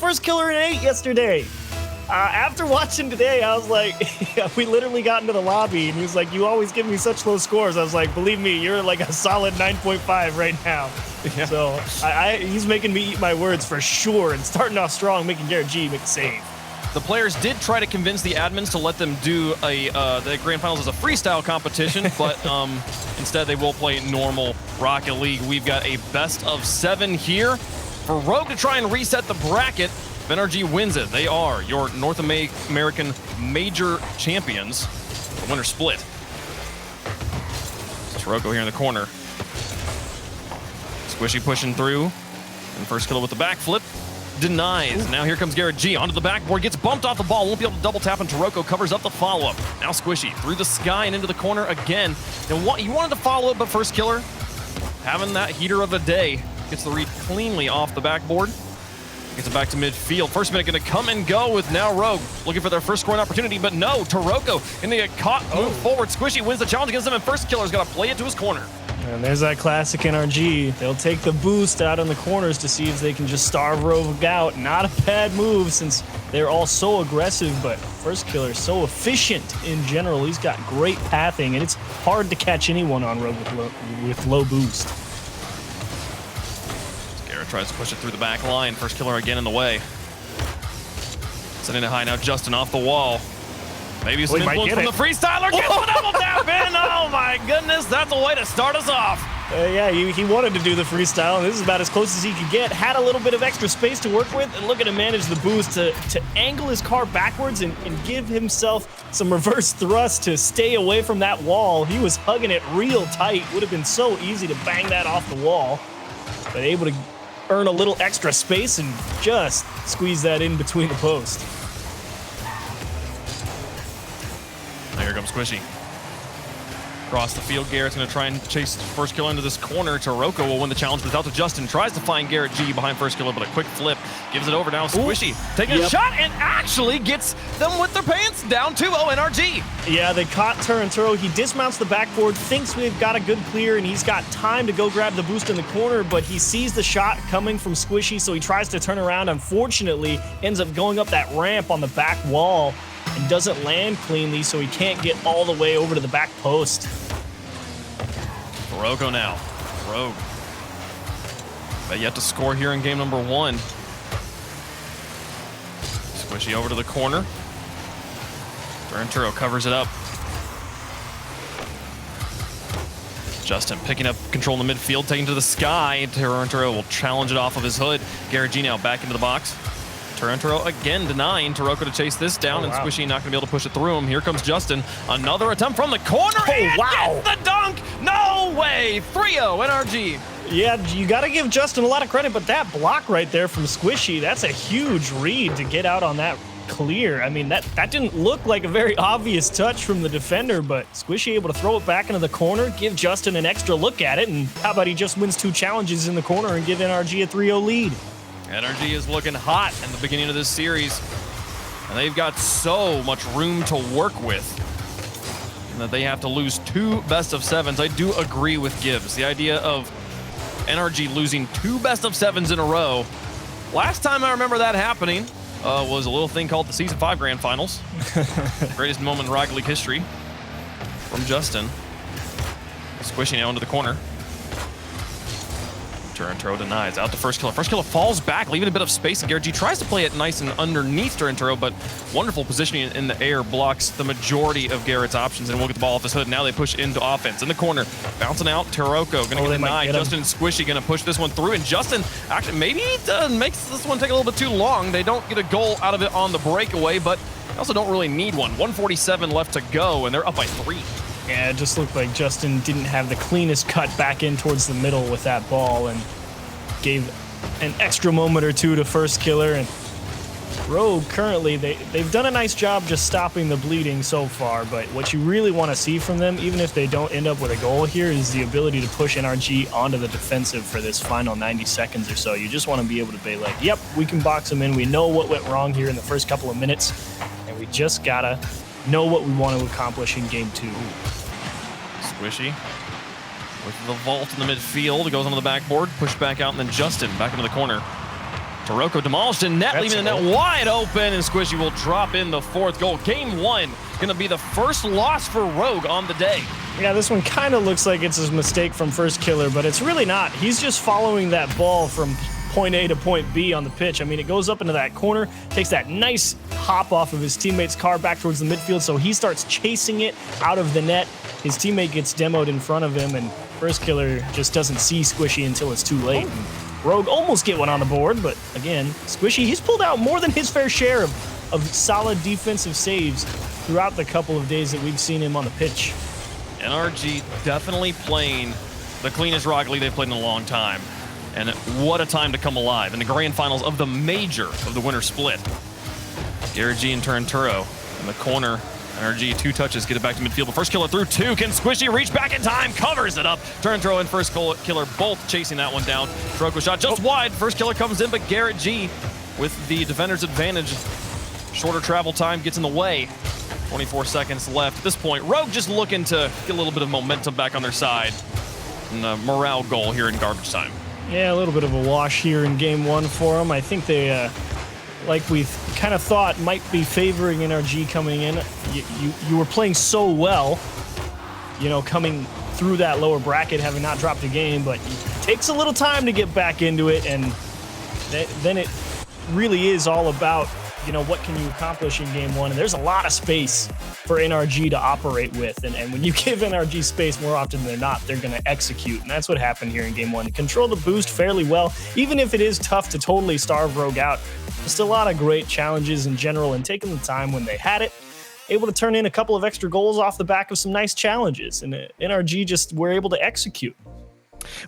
first killer in 8 yesterday. After watching today, I was like, we literally got into the lobby, and he was like, you always give me such low scores. I was like, believe me, you're like a solid 9.5 right now. Yeah. So he's making me eat my words for sure, and starting off strong, making Garrett G make a save. The players did try to convince the admins to let them do the Grand Finals as a freestyle competition, but instead they will play normal Rocket League. We've got a best of 7 here for Rogue to try and reset the bracket. If NRG wins it, they are your North American major champions. The winner split. Taroko here in the corner. Squishy pushing through. And first killer with the backflip. Denies. Now here comes Garrett G onto the backboard, gets bumped off the ball, won't be able to double tap, and Taroko covers up the follow-up. Now Squishy through the sky and into the corner again. Now, he wanted to follow it, but first killer, having that heater of a day, gets the read cleanly off the backboard. Gets it back to midfield. First minute gonna come and go with now Rogue looking for their first scoring opportunity, but no, Taroko gonna get caught, move forward. Squishy wins the challenge against him, and first killer's gonna play it to his corner. And there's that classic NRG. They'll take the boost out on the corners to see if they can just starve Rogue out. Not a bad move since they're all so aggressive, but first killer is so efficient in general. He's got great pathing, and it's hard to catch anyone on Rogue with low boost. Garrett tries to push it through the back line. First killer again in the way. Sending it high now, Justin off the wall. Maybe some influence from the freestyler. Gets the double tap in. Oh my goodness, that's a way to start us off. Yeah, he wanted to do the freestyle, and this is about as close as he could get. Had a little bit of extra space to work with, and look at him manage the boost to angle his car backwards and give himself some reverse thrust to stay away from that wall. He was hugging it real tight. Would have been so easy to bang that off the wall, but able to earn a little extra space and just squeeze that in between the post. Now here comes Squishy. Across the field, Garrett's going to try and chase first killer into this corner. Taroko will win the challenge, but it's out to Justin. Tries to find Garrett G behind first killer, but a quick flip. Gives it over now. Squishy taking a shot and actually gets them with their pants down 2-0 NRG. Yeah, they caught Turanturo. He dismounts the backboard, thinks we've got a good clear, and he's got time to go grab the boost in the corner, but he sees the shot coming from Squishy, so he tries to turn around. Unfortunately, ends up going up that ramp on the back wall and doesn't land cleanly, so he can't get all the way over to the back post. Taroko now. Rogue. But yet to score here in game number 1. Squishy over to the corner. Turanturo covers it up. Justin picking up control in the midfield, taking to the sky. Turanturo will challenge it off of his hood. Garrett G now back into the box. Turanturo again denying Taroko to chase this down, and Squishy not going to be able to push it through him. Here comes Justin. Another attempt from the corner, and gets the dunk! No way! 3-0 NRG. Yeah, you got to give Justin a lot of credit, but that block right there from Squishy, that's a huge read to get out on that clear. I mean, that didn't look like a very obvious touch from the defender, but Squishy able to throw it back into the corner, give Justin an extra look at it, and how about he just wins 2 challenges in the corner and give NRG a 3-0 lead. NRG is looking hot in the beginning of this series, and they've got so much room to work with, and that they have to lose 2 best of 7s. I do agree with Gibbs. The idea of NRG losing 2 best of 7s in a row. Last time I remember that happening was a little thing called the Season 5 Grand Finals. Greatest moment in Rocket League history from Justin. Squishy now into the corner. Turanturo denies. Out to first killer. First killer falls back, leaving a bit of space, and Garrett G tries to play it nice and underneath Turanturo, but wonderful positioning in the air blocks the majority of Garrett's options, and we'll get the ball off his hood. Now they push into offense. In the corner, bouncing out, Taroko gonna get denied. Justin and Squishy gonna push this one through, and Justin actually maybe makes this one take a little bit too long. They don't get a goal out of it on the breakaway, but they also don't really need one. 1:47 left to go, and they're up by 3. Yeah, it just looked like Justin didn't have the cleanest cut back in towards the middle with that ball, and gave an extra moment or 2 to first killer. And Rogue currently, they've done a nice job just stopping the bleeding so far, but what you really want to see from them, even if they don't end up with a goal here, is the ability to push NRG onto the defensive for this final 90 seconds or so. You just want to be able to be like, yep, we can box them in. We know what went wrong here in the first couple of minutes, and we just gotta know what we want to accomplish in game 2. Squishy with the vault in the midfield. It goes onto the backboard, pushed back out, and then Justin back into the corner. Taroko demolished in net, That's leaving the net wide open, and Squishy will drop in the 4th goal. Game 1 going to be the first loss for Rogue on the day. Yeah, this one kind of looks like it's a mistake from First Killer, but it's really not. He's just following that ball from point A to point B on the pitch. I mean, it goes up into that corner, takes that nice hop off of his teammate's car back towards the midfield, so he starts chasing it out of the net. His teammate gets demoed in front of him, and First Killer just doesn't see Squishy until it's too late. And Rogue almost get one on the board, but again, Squishy, he's pulled out more than his fair share of solid defensive saves throughout the couple of days that we've seen him on the pitch. NRG definitely playing the cleanest Rocket League they've played in a long time. And what a time to come alive in the grand finals of the major of the winter split. Garrett G and Turnturo in the corner. NRG, 2 touches, get it back to midfield. But First Killer through 2. Can Squishy reach back in time? Covers it up. Turnturo and First Killer both chasing that one down. Taroko shot just wide. First Killer comes in, but Garrett G with the defender's advantage. Shorter travel time gets in the way. 24 seconds left. At this point, Rogue just looking to get a little bit of momentum back on their side. And a morale goal here in garbage time. Yeah, a little bit of a wash here in game 1 for them. I think they, like we kind of thought, might be favoring NRG coming in. You were playing so well, you know, coming through that lower bracket, having not dropped a game, but it takes a little time to get back into it, and then it really is all about, you know, what can you accomplish in game 1, and there's a lot of space for NRG to operate with, and when you give NRG space, more often than not, they're going to execute, and that's what happened here in game 1. Control the boost fairly well, even if it is tough to totally starve Rogue out. Just a lot of great challenges in general, and taking the time when they had it, able to turn in a couple of extra goals off the back of some nice challenges, and NRG just were able to execute.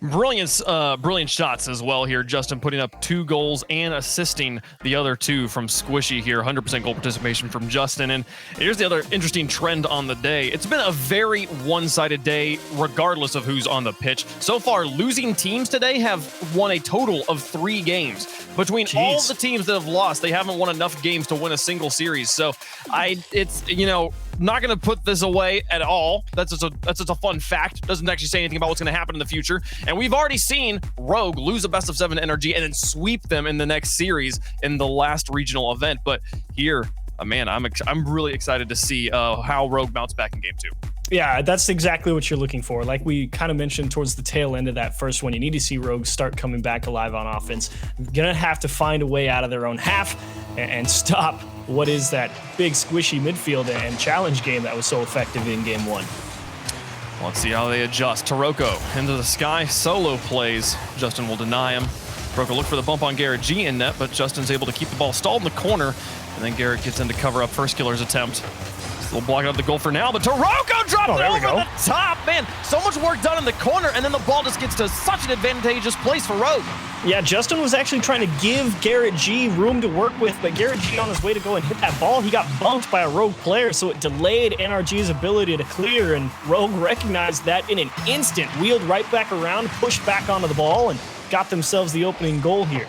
Brilliant shots as well here. Justin putting up 2 goals and assisting the other 2 from Squishy here. 100% goal participation from Justin. And here's the other interesting trend on the day. It's been a very one-sided day, regardless of who's on the pitch. So far, losing teams today have won a total of 3 games. Between all the teams that have lost, they haven't won enough games to win a single series. So it's, you know, not going to put this away at all. That's just a fun fact. Doesn't actually say anything about what's going to happen in the future. And we've already seen Rogue lose a best of 7 to NRG and then sweep them in the next series in the last regional event. But here, man, I'm really excited to see how Rogue bounce back in game 2. Yeah, that's exactly what you're looking for. Like we kind of mentioned towards the tail end of that first one, you need to see Rogue start coming back alive on offense. Gonna have to find a way out of their own half and stop what is that big squishy midfield and challenge game that was so effective in game 1. Let's see how they adjust. Taroko into the sky, solo plays. Justin will deny him. Taroko look for the bump on Garrett G in net, but Justin's able to keep the ball stalled in the corner, and then Garrett gets in to cover up First Killer's attempt. Still blocking up the goal for now, but Taroko dropped it over the top. Man, so much work done in the corner, and then the ball just gets to such an advantageous place for Rogue. Yeah, Justin was actually trying to give Garrett G room to work with, but Garrett G on his way to go and hit that ball, he got bumped by a Rogue player, so it delayed NRG's ability to clear, and Rogue recognized that in an instant, wheeled right back around, pushed back onto the ball, and got themselves the opening goal here.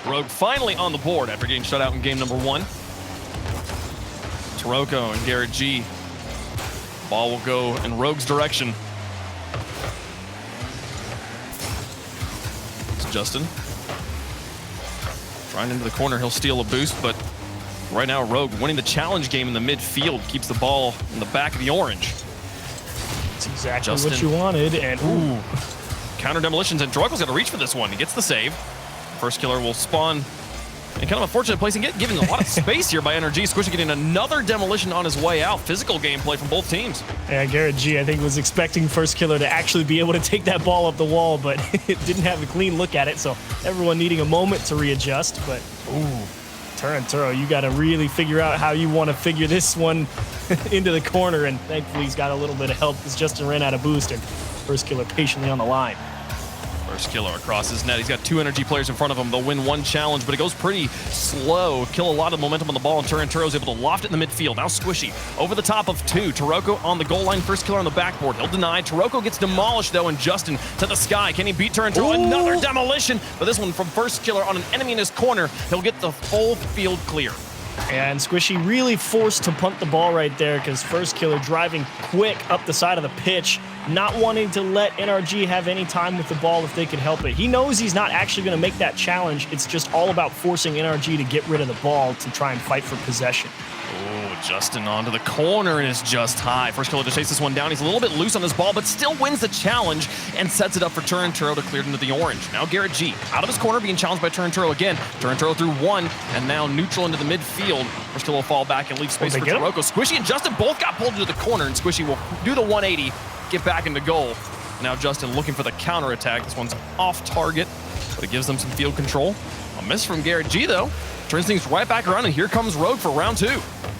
Rogue finally on the board after getting shut out in game number 1. Taroko and Garrett G. Ball will go in Rogue's direction. It's Justin. Trying into the corner, he'll steal a boost, but right now Rogue winning the challenge game in the midfield, keeps the ball in the back of the orange. That's exactly what you wanted, and ooh. Counter demolitions, and Taroko's got to reach for this one. He gets the save. First Killer will spawn in kind of a fortunate place and giving a lot of space here by NRG. Squishy getting another demolition on his way out. Physical gameplay from both teams. Yeah, Garrett G, I think, was expecting First Killer to actually be able to take that ball up the wall, but it didn't have a clean look at it, so everyone needing a moment to readjust. But, ooh, Turnturo, you got to really figure out how you want to figure this one into the corner, and thankfully he's got a little bit of help because Justin ran out of boost, and First Killer patiently on the line. First Killer across his net. He's got 2 NRG players in front of him. They'll win 1 challenge, but it goes pretty slow. Kill a lot of momentum on the ball, and Turanturo's able to loft it in the midfield. Now Squishy over the top of 2. Taroko on the goal line. First Killer on the backboard. He'll deny. Taroko gets demolished, though, and Justin to the sky. Can he beat Turanturo? Another demolition, but this one from First Killer on an enemy in his corner. He'll get the full field clear. And Squishy really forced to punt the ball right there because First Killer driving quick up the side of the pitch not wanting to let NRG have any time with the ball if they could help it. He knows he's not actually going to make that challenge. It's just all about forcing NRG to get rid of the ball to try and fight for possession. Oh, Justin onto the corner and is just high. First killer to chase this one down. He's a little bit loose on this ball, but still wins the challenge and sets it up for Turinturo to clear it into the orange. Now Garrett G out of his corner being challenged by Turinturo again. Turinturo through one and now neutral into the midfield. First killer will fall back and leave space for Taroko. Squishy and Justin both got pulled into the corner, and Squishy will do the 180, get back into goal. Now Justin looking for the counterattack. This one's off target, but it gives them some field control. A miss from Garrett G though. Turns things right back around, and here comes Rogue for round 2.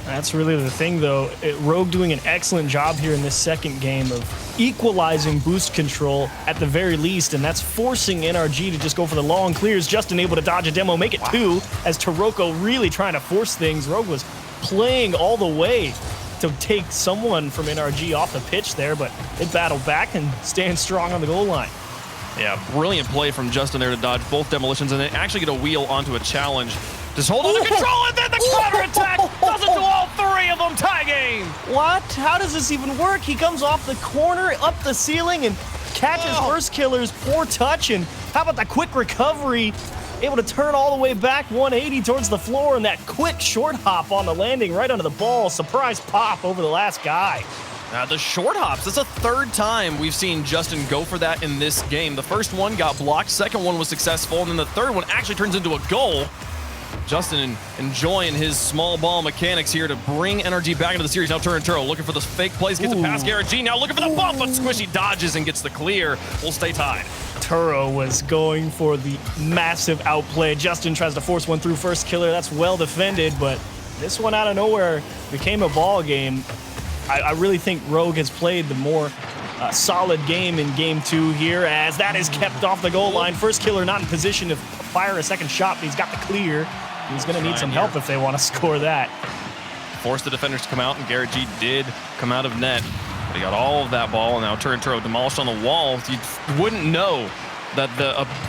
That's really the thing, though. Rogue doing an excellent job here in this second game of equalizing boost control at the very least, and that's forcing NRG to just go for the long clears. Justin able to dodge a demo, make it 2, as Taroko really trying to force things. Rogue was playing all the way to take someone from NRG off the pitch there, but they battled back and stand strong on the goal line. Yeah, brilliant play from Justin there to dodge both demolitions and then actually get a wheel onto a challenge. Just hold on to control, and then the counterattack does it to all 3 of them. Tie game. What? How does this even work? He comes off the corner, up the ceiling, and catches first killer's poor touch. And how about the quick recovery? Able to turn all the way back 180 towards the floor, and that quick short hop on the landing right under the ball. Surprise pop over the last guy. The short hops, that's the 3rd time we've seen Justin go for that in this game. The first one got blocked, second one was successful, and then the third one actually turns into a goal. Justin enjoying his small ball mechanics here to bring NRG back into the series. Now Turinturo looking for the fake plays, gets it past Garrett G. Now looking for the bump, but Squishy dodges and gets the clear. We'll stay tied. Turo was going for the massive outplay. Justin tries to force one through first killer. That's well defended, but this one out of nowhere became a ball game. I really think Rogue has played the more solid game in game 2 here, as that is kept off the goal line. First killer not in position to fire a second shot, but he's got the clear. He's going to need some help if they want to score that. Forced the defenders to come out, and Garrett G did come out of net. But he got all of that ball, and now Turinturo demolished on the wall. You wouldn't know that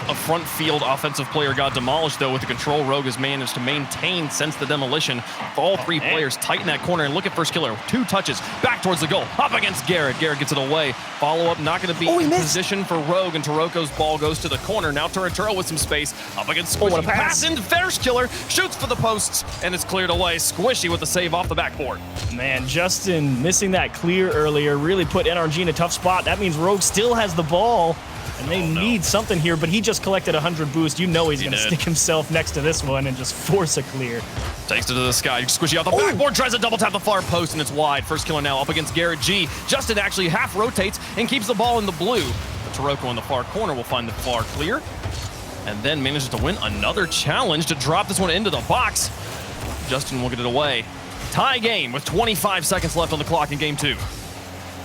a front field offensive player got demolished, though, with the control Rogue has managed to maintain since the demolition. All 3 players tight in that corner, and look at first killer. 2 touches, back towards the goal, up against Garrett. Garrett gets it away. Follow-up not going to be in position for Rogue, and Taroko's ball goes to the corner. Now Turinturo with some space, up against Squishy. Pass into first killer, shoots for the posts, and it's cleared away. Squishy with the save off the backboard. Man, Justin missing that clear earlier really put NRG in a tough spot. That means Rogue still has the ball. And they need something here, but he just collected 100 boost. You know he's going to stick himself next to this one and just force a clear. Takes it to the sky. Squishy off the backboard, tries to double tap the far post, and it's wide. First killer now up against Garrett G. Justin actually half rotates and keeps the ball in the blue. But Taroko in the far corner will find the far clear, and then manages to win another challenge to drop this one into the box. Justin will get it away. Tie game with 25 seconds left on the clock in game 2.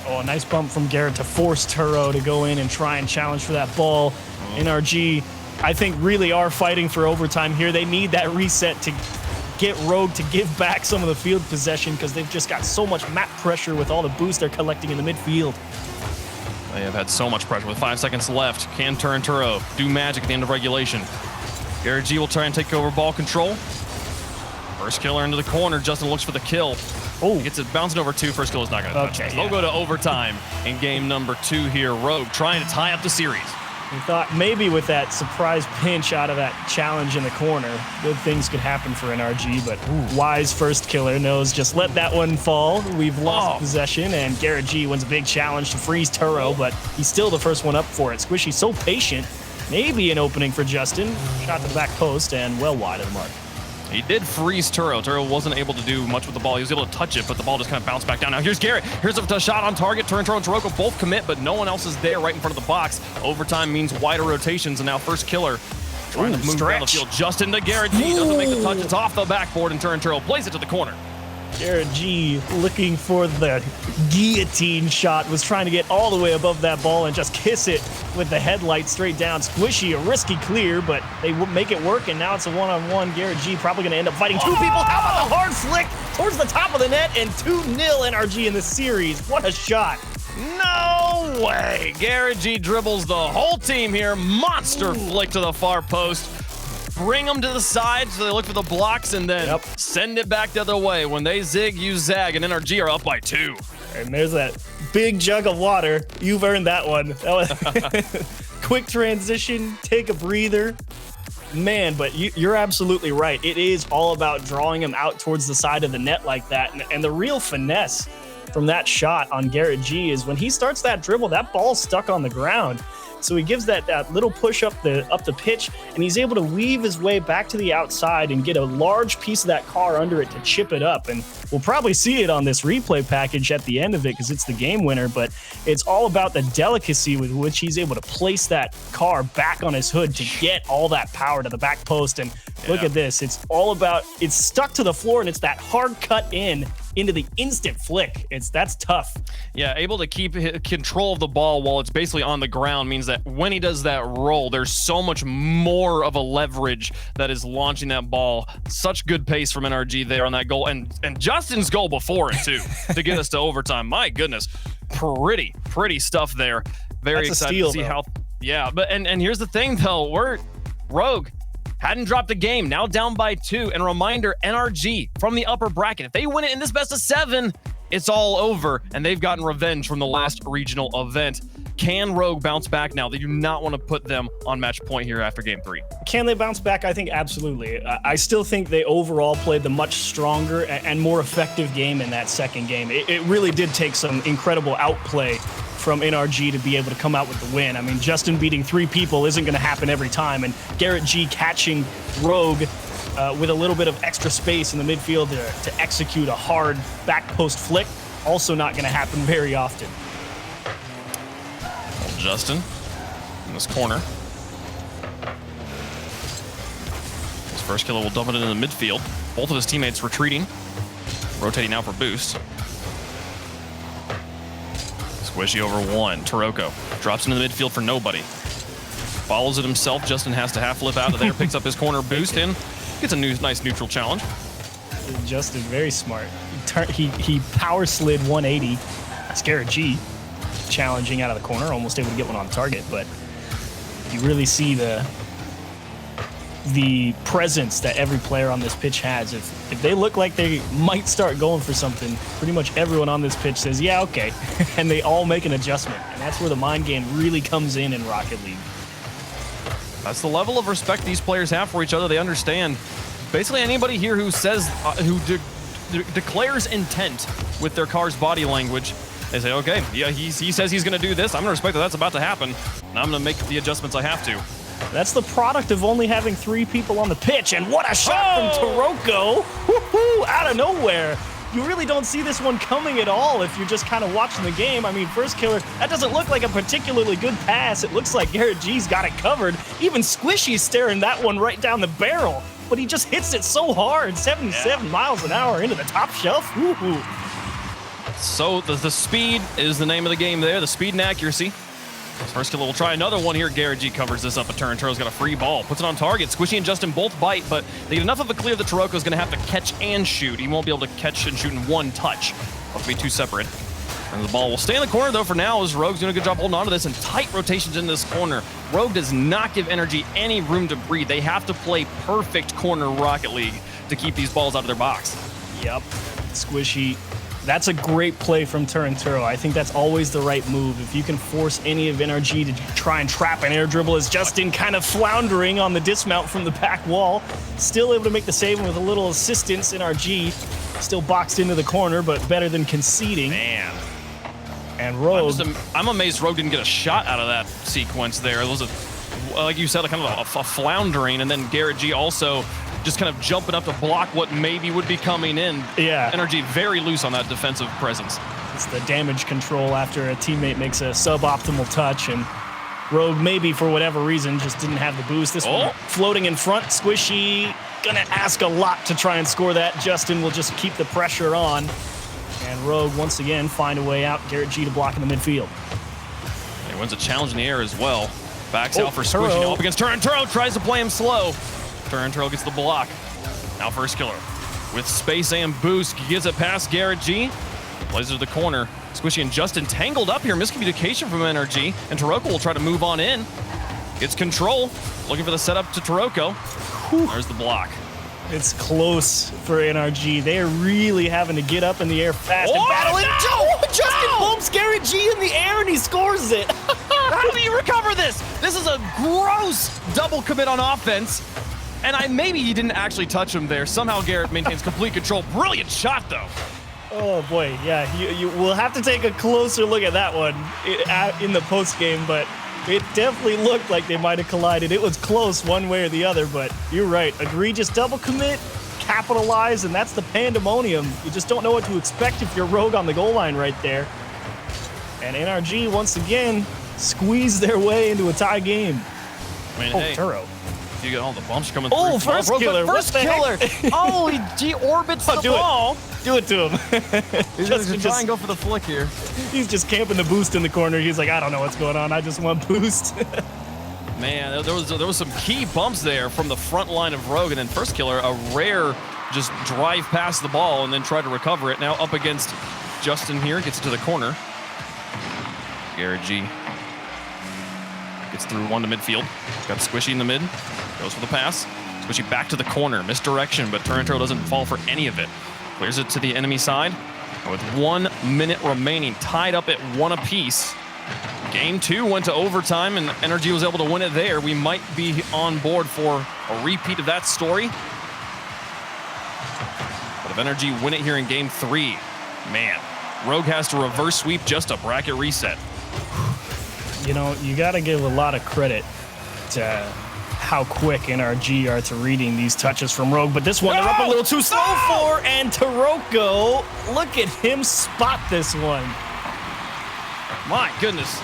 Oh, a nice bump from Garrett to force Turo to go in and try and challenge for that ball. NRG, I think, really are fighting for overtime here. They need that reset to get Rogue to give back some of the field possession because they've just got so much map pressure with all the boost they're collecting in the midfield. They have had so much pressure with 5 seconds left. Can Turinturo do magic at the end of regulation? Garrett G will try and take over ball control. First killer into the corner. Justin looks for the kill. Oh, gets it bouncing over 2. First kill is not going to touch it. They'll go to overtime in game number 2 here. Rogue trying to tie up the series. We thought maybe with that surprise pinch out of that challenge in the corner, good things could happen for NRG, but wise first killer knows just let that one fall. We've lost possession, and Garrett G wins a big challenge to freeze Turo, but he's still the first one up for it. Squishy's so patient. Maybe an opening for Justin. Shot to the back post and well wide of the mark. He did freeze Turo. Turo wasn't able to do much with the ball. He was able to touch it, but the ball just kind of bounced back down. Now here's Garrett. Here's a shot on target. Turinturo and Taroko both commit, but no one else is there right in front of the box. Overtime means wider rotations, and now first killer trying to move down the field. Just into Garrett G. Doesn't make the touch. It's off the backboard, and Turinturo plays it to the corner. Garrett G looking for the guillotine shot, was trying to get all the way above that ball and just kiss it with the headlight straight down. Squishy, a risky clear, but they make it work, and now it's a one-on-one. Garrett G probably going to end up fighting 2 people. How about the hard flick towards the top of the net, and 2-0 NRG in the series. What a shot. No way. Garrett G dribbles the whole team here. Monster flick to the far post. Bring them to the side so they look for the blocks, and then send it back the other way. When they zig, you zag, and NRG are up by 2. And there's that big jug of water. You've earned that one. That was quick transition, take a breather. Man, but you're absolutely right. It is all about drawing him out towards the side of the net like that. And the real finesse from that shot on Garrett G is when he starts that dribble, that ball's stuck on the ground. So he gives that little push up the pitch, and he's able to weave his way back to the outside and get a large piece of that car under it to chip it up. And we'll probably see it on this replay package at the end of it because it's the game winner, but it's all about the delicacy with which he's able to place that car back on his hood to get all that power to the back post. And look at this. It's all about, it's stuck to the floor, and it's that hard cut into the instant flick. That's tough. Yeah, able to keep control of the ball while it's basically on the ground means that when he does that roll, there's so much more of a leverage that is launching that ball. Such good pace from NRG there on that goal, and Justin's goal before it too to get us to overtime. My goodness, pretty stuff there. Very That's a excited steal, to see though. how. Yeah, but and here's the thing though, we're Rogue hadn't dropped a game, now down by 2. And a reminder, NRG from the upper bracket, if they win it in this best of 7, it's all over, and they've gotten revenge from the last regional event. Can Rogue bounce back now? They do not want to put them on match point here after game 3. Can they bounce back? I think absolutely. I still think they overall played the much stronger and more effective game in that second game. It really did take some incredible outplay from NRG to be able to come out with the win. I mean, Justin beating 3 people isn't going to happen every time, and Garrett G catching Rogue with a little bit of extra space in the midfield to execute a hard back post flick, also not going to happen very often. Justin in this corner. His first killer will dump it into the midfield. Both of his teammates retreating. Rotating out for boost. Squishy over 1. Taroko drops into the midfield for nobody. Follows it himself. Justin has to half flip out of there. Picks up his corner boost in. Gets a nice neutral challenge. Justin, very smart. He power slid 180. That's Garrett G challenging out of the corner, almost able to get one on target, but you really see the presence that every player on this pitch has. If they look like they might start going for something, pretty much everyone on this pitch says, yeah, okay, and they all make an adjustment, and that's where the mind game really comes in Rocket League. That's the level of respect these players have for each other. They understand. Basically, anybody here who says, declares intent with their car's body language, they say, okay, yeah, he says he's going to do this. I'm going to respect that that's about to happen, and I'm going to make the adjustments I have to. That's the product of only having 3 people on the pitch, and what a shot from Taroko! Woohoo! Out of nowhere. You really don't see this one coming at all if you're just kind of watching the game. I mean, first killer, that doesn't look like a particularly good pass. It looks like Garrett G's got it covered. Even Squishy's staring that one right down the barrel, but he just hits it so hard, 77 miles an hour into the top shelf. Woohoo! So the speed is the name of the game there, the speed and accuracy. First killer will try another one here. Garrett G covers this up a turn. Taroko's got a free ball, puts it on target. Squishy and Justin both bite, but they get enough of a clear that Taroko's going to have to catch and shoot. He won't be able to catch and shoot in one touch. It'll have to be 2 separate. And the ball will stay in the corner, though, for now, as Rogue's doing a good job holding on to this, and tight rotations in this corner. Rogue does not give NRG any room to breathe. They have to play perfect corner Rocket League to keep these balls out of their box. Yep. Squishy. That's a great play from Turinturo. I think that's always the right move. If you can force any of NRG to try and trap an air dribble, as Justin kind of floundering on the dismount from the back wall. Still able to make the save with a little assistance. NRG still boxed into the corner, but better than conceding. Man. And Rogue. I'm amazed Rogue didn't get a shot out of that sequence there. It was, like you said, kind of a floundering, and then Garrett G also just kind of jumping up to block what maybe would be coming in. Yeah. NRG very loose on that defensive presence. It's the damage control after a teammate makes a suboptimal touch, and Rogue maybe for whatever reason just didn't have the boost. This one floating in front. Squishy gonna ask a lot to try and score that. Justin will just keep the pressure on, and Rogue once again find a way out. Garrett G to block in the midfield. He wins a challenge in the air as well. Backs out for Squishy. Up against Turinturo, tries to play him slow. Turinturo gets the block. Now first killer with space and boost. Gets it past Garrett G. Plays it to the corner. Squishy and Justin tangled up here. Miscommunication from NRG. And Taroko will try to move on in. Gets control. Looking for the setup to Taroko. There's the block. It's close for NRG. They are really having to get up in the air fast and battling. Justin bumps Garrett G in the air and he scores it. How do you recover this? This is a gross double commit on offense. And maybe he didn't actually touch him there. Somehow Garrett maintains complete control. Brilliant shot, though. Oh boy, yeah, you will have to take a closer look at that one in the post game, but it definitely looked like they might have collided. It was close one way or the other, but you're right. Egregious double commit, capitalize, and that's the pandemonium. You just don't know what to expect if you're Rogue on the goal line right there. And NRG once again squeezed their way into a tie game. I mean, hey, Turo. you got all the bumps coming through. Oh, first killer. First killer. Oh, he orbits the ball. Do it to him. He's just try and go for the flick here. He's just camping the boost in the corner. He's like, I don't know what's going on. I just want boost. Man, there was some key bumps there from the front line of Rogue, and then first killer, a rare just drive past the ball and then try to recover it. Now up against Justin here, gets it to the corner. Garrett G gets through one to midfield. Got Squishy in the mid, goes for the pass. Squishy back to the corner, misdirection, but Turntro doesn't fall for any of it. Clears it to the enemy side. With 1 minute remaining, tied up at 1 apiece. Game 2 went to overtime, and NRG was able to win it there. We might be on board for a repeat of that story. But if NRG win it here in Game 3, man, Rogue has to reverse sweep just a bracket reset. You know, you got to give a lot of credit to how quick NRG are to reading these touches from Rogue, but this one they're up a little too slow for, and Taroko, look at him spot this one. My goodness.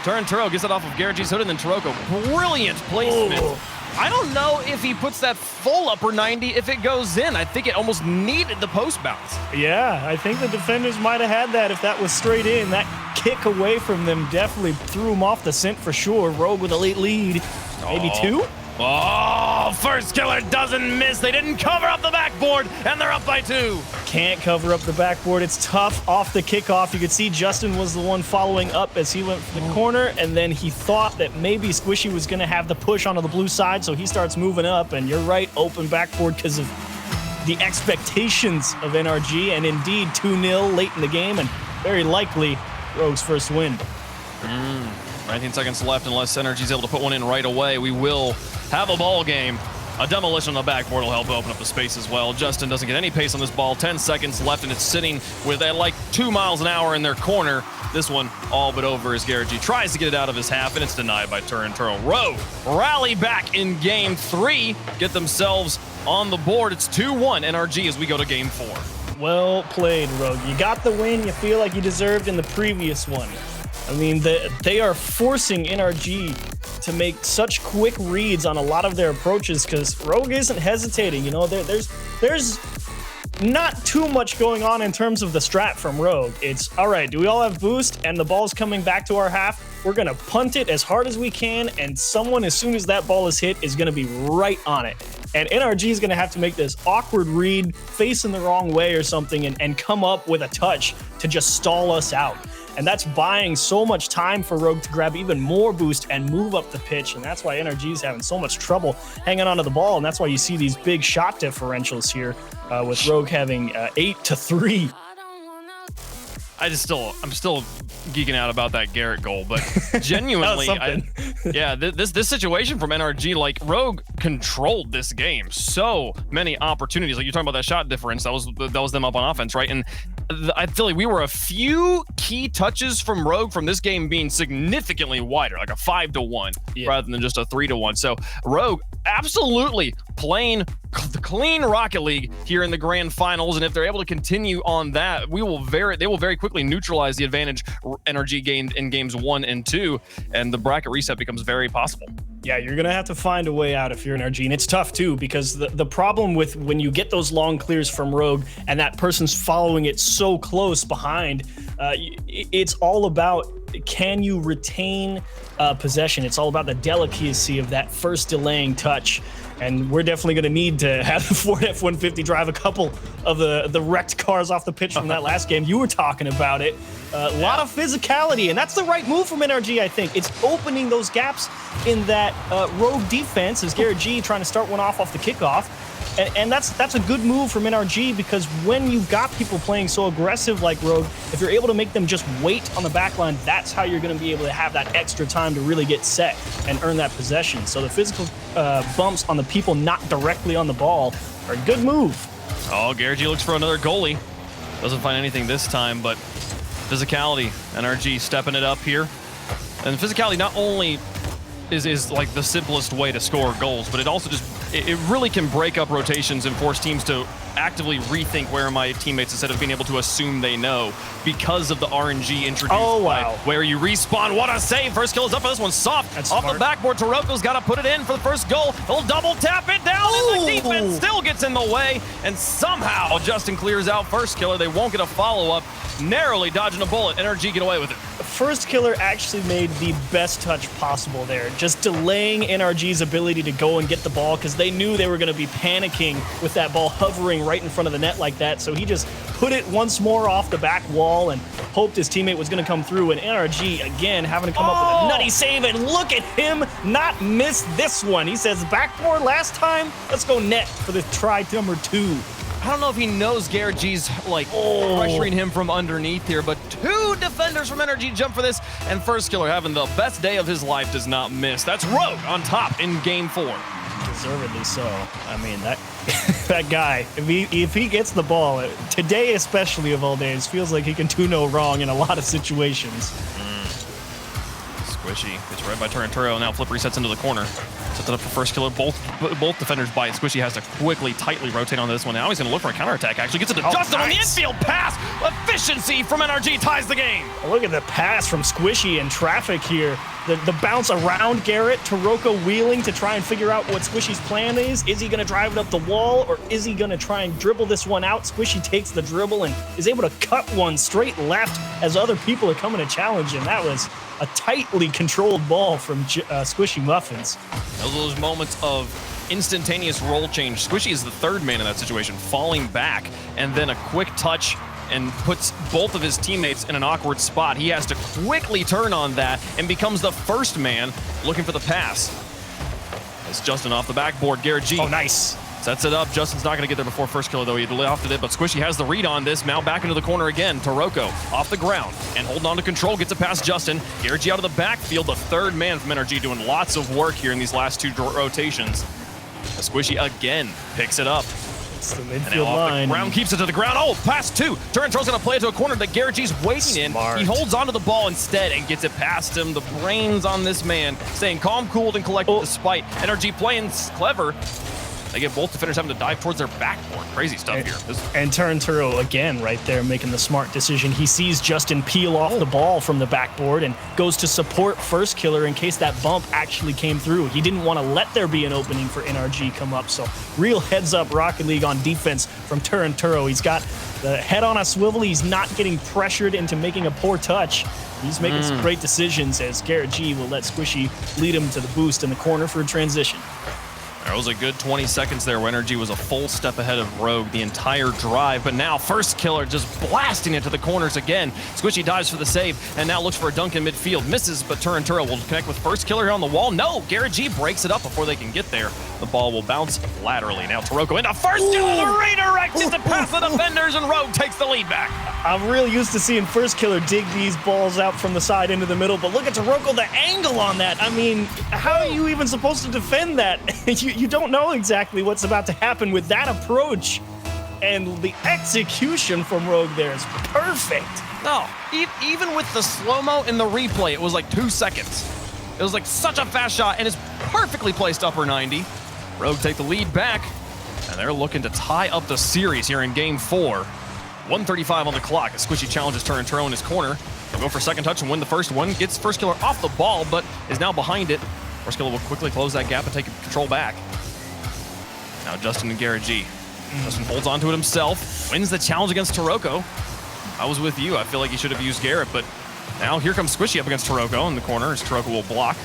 Turo gets it off of Garrett G's hood, and then Taroko, brilliant placement. Oh. I don't know if he puts that full upper 90 if it goes in. I think it almost needed the post bounce. Yeah, I think the defenders might have had that if that was straight in. That kick away from them definitely threw him off the scent for sure. Rogue with a late lead, maybe 2? Oh, first killer doesn't miss. They didn't cover up the backboard, and they're up by 2. Can't cover up the backboard. It's tough off the kickoff. You could see Justin was the one following up as he went for the corner, and then he thought that maybe Squishy was going to have the push onto the blue side, so he starts moving up, and you're right, open backboard because of the expectations of NRG, and indeed 2-0 late in the game, and very likely Rogue's first win. 19 seconds left. Unless NRG's able to put one in right away, we will have a ball game. A demolition on the backboard will help open up the space as well. Justin doesn't get any pace on this ball. 10 seconds left, and it's sitting with like 2 miles an hour in their corner. This one all but over as Garrett G tries to get it out of his half, and it's denied by Turntro. Rogue rally back in Game 3, get themselves on the board. It's 2-1 NRG as we go to Game 4. Well played, Rogue. You got the win you feel like you deserved in the previous one. I mean, they are forcing NRG to make such quick reads on a lot of their approaches because Rogue isn't hesitating. You know, there's not too much going on in terms of the strat from Rogue. It's, all right, do we all have boost? And the ball's coming back to our half. We're going to punt it as hard as we can, and someone, as soon as that ball is hit, is going to be right on it. And NRG is going to have to make this awkward read, facing the wrong way or something, and come up with a touch to just stall us out. And that's buying so much time for Rogue to grab even more boost and move up the pitch. And that's why NRG is having so much trouble hanging onto the ball. And that's why you see these big shot differentials here with Rogue having 8-3. I'm still geeking out about that Garrett goal, but genuinely, this situation from NRG, like Rogue controlled this game. So many opportunities. Like you're talking about that shot difference, that was them up on offense, right? And I feel like we were a few key touches from Rogue from this game being significantly wider, like a 5-1 rather than just a 3-1. So Rogue absolutely playing the clean Rocket League here in the grand finals, and if they're able to continue on that, they will very quickly neutralize the advantage NRG gained in games 1 and 2, and the bracket reset becomes very possible. Yeah, you're gonna have to find a way out if you're NRG, and it's tough too because the problem with when you get those long clears from Rogue and that person's following it so close behind, it's all about, can you retain possession? It's all about the delicacy of that first delaying touch. And we're definitely going to need to have the Ford F-150 drive a couple of the wrecked cars off the pitch from that last game. You were talking about it. A lot of physicality, and that's the right move from NRG, I think. It's opening those gaps in that Rogue defense as Garrett G trying to start one off the kickoff. And that's a good move from NRG, because when you've got people playing so aggressive like Rogue, if you're able to make them just wait on the back line, that's how you're going to be able to have that extra time to really get set and earn that possession. So the physical bumps on the people not directly on the ball are a good move. Oh, Garrett G looks for another goalie. Doesn't find anything this time, but physicality. NRG stepping it up here. And physicality not only is like the simplest way to score goals, but it also just, it really can break up rotations and force teams to actively rethink where are my teammates instead of being able to assume they know because of the RNG introduced. Oh, wow. Where you respawn. What a save. First kill is up for this one. Soft. That's off smart. the backboard. Taroko's got to put it in for the first goal. He'll double tap it down. And the defense still gets in the way. And somehow Justin clears out first killer. They won't get a follow-up. Narrowly dodging a bullet. NRG get away with it. First killer actually made the best touch possible there, just delaying NRG's ability to go and get the ball, because they knew they were going to be panicking with that ball hovering right in front of the net like that. So he just put it once more off the back wall and hoped his teammate was going to come through. And NRG, again, having to come up with a nutty save. And look at him not miss this one. He says, backboard last time, let's go net for the try number 2. I don't know if he knows Garrett G's like pressuring him from underneath here, but 2 defenders from NRG jump for this, and first killer having the best day of his life does not miss. That's Rogue on top in game 4. Deservedly so. I mean, that that guy, if he gets the ball, today especially of all days, feels like he can do no wrong in a lot of situations. Squishy gets read by Turanturo. Now Flip resets into the corner. Sets it up for first killer. Both defenders bite. Squishy has to quickly, tightly rotate on this one. Now he's going to look for a counterattack. Actually gets it to Justin on the infield pass. Efficiency from NRG ties the game. Look at the pass from Squishy in traffic here. The bounce around Garrett, Taroko wheeling to try and figure out what Squishy's plan is. Is he going to drive it up the wall, or is he going to try and dribble this one out? Squishy takes the dribble and is able to cut one straight left as other people are coming to challenge him. That was a tightly controlled ball from Squishy Muffins. Those moments of instantaneous role change. Squishy is the third man in that situation, falling back, and then a quick touch and puts both of his teammates in an awkward spot. He has to quickly turn on that and becomes the first man looking for the pass. It's Justin off the backboard. Garrett G. Oh, nice. Sets it up. Justin's not going to get there before first killer, though. He lofted it, but Squishy has the read on this. Now back into the corner again. Taroko off the ground and holding on to control. Gets it past Justin. Garrett G out of the backfield. The third man from NRG doing lots of work here in these last 2 rotations. Squishy again picks it up. It's the And now midfield off line. the ground, keeps it to the ground. Oh, pass 2. Turantro's going to play it to a corner that Garrett G's waiting Smart. in. He holds onto the ball instead and gets it past him. The brains on this man, staying calm, cooled, and collected despite NRG playing clever. They get both defenders having to dive towards their backboard. Crazy stuff here. And Turanturo again right there making the smart decision. He sees Justin peel off the ball from the backboard and goes to support first killer in case that bump actually came through. He didn't want to let there be an opening for NRG come up. So real heads up Rocket League on defense from Turanturo. He's got the head on a swivel. He's not getting pressured into making a poor touch. He's making some great decisions as Garrett G will let Squishy lead him to the boost in the corner for a transition. There was a good 20 seconds there where NRG was a full step ahead of Rogue the entire drive, but now first killer just blasting it to the corners again. Squishy dives for the save and now looks for a dunk in midfield. Misses, but Turanturo will connect with first killer here on the wall. No, Garrett G breaks it up before they can get there. The ball will bounce laterally. Now Taroko into first killer, the redirect is to pass the defenders, and Rogue takes the lead back. I'm real used to seeing first killer dig these balls out from the side into the middle, but look at Taroko, the angle on that. I mean, how are you even supposed to defend that? You don't know exactly what's about to happen with that approach. And the execution from Rogue there is perfect. No, even with the slow-mo in the replay, it was like 2 seconds. It was like such a fast shot, and it's perfectly placed upper 90. Rogue take the lead back, and they're looking to tie up the series here in game 4. 1:35 on the clock as Squishy challenges Turanturo in his corner. They'll go for second touch and win the first one. Gets first killer off the ball, but is now behind it. First killer will quickly close that gap and take control back. Now Justin and Garrett G. Justin holds on to it himself, wins the challenge against Taroko. I was with you. I feel like he should have used Garrett, but now here comes Squishy up against Taroko in the corner as Taroko will block.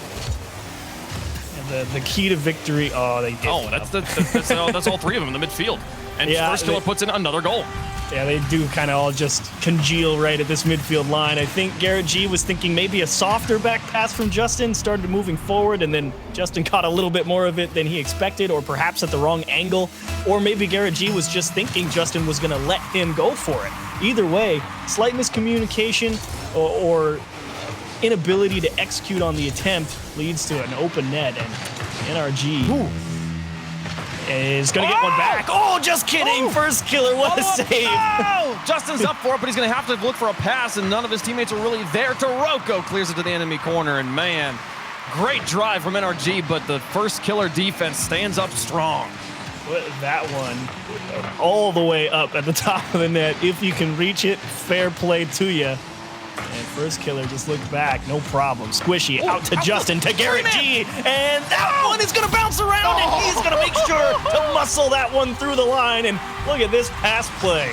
And the key to victory, oh, they did. Oh, that's all 3 of them in the midfield. And Yeah, first killer puts in another goal. Yeah, they do kind of all just congeal right at this midfield line. I think Garrett G was thinking maybe a softer back pass from Justin, started moving forward, and then Justin caught a little bit more of it than he expected, or perhaps at the wrong angle. Or maybe Garrett G was just thinking Justin was going to let him go for it. Either way, slight miscommunication or inability to execute on the attempt leads to an open net, and NRG is going to get one back. Oh, just kidding. First killer. What a save. No! Justin's up for it, but he's going to have to look for a pass, and none of his teammates are really there. Taroko clears it to the enemy corner, and man, great drive from NRG, but the first killer defense stands up strong. That one all the way up at the top of the net. If you can reach it, fair play to you. And first killer just looked back, no problem. Squishy out to Justin, to Garrett G, and that one is going to bounce around, and he's going to make sure to muscle that one through the line. And look at this pass play.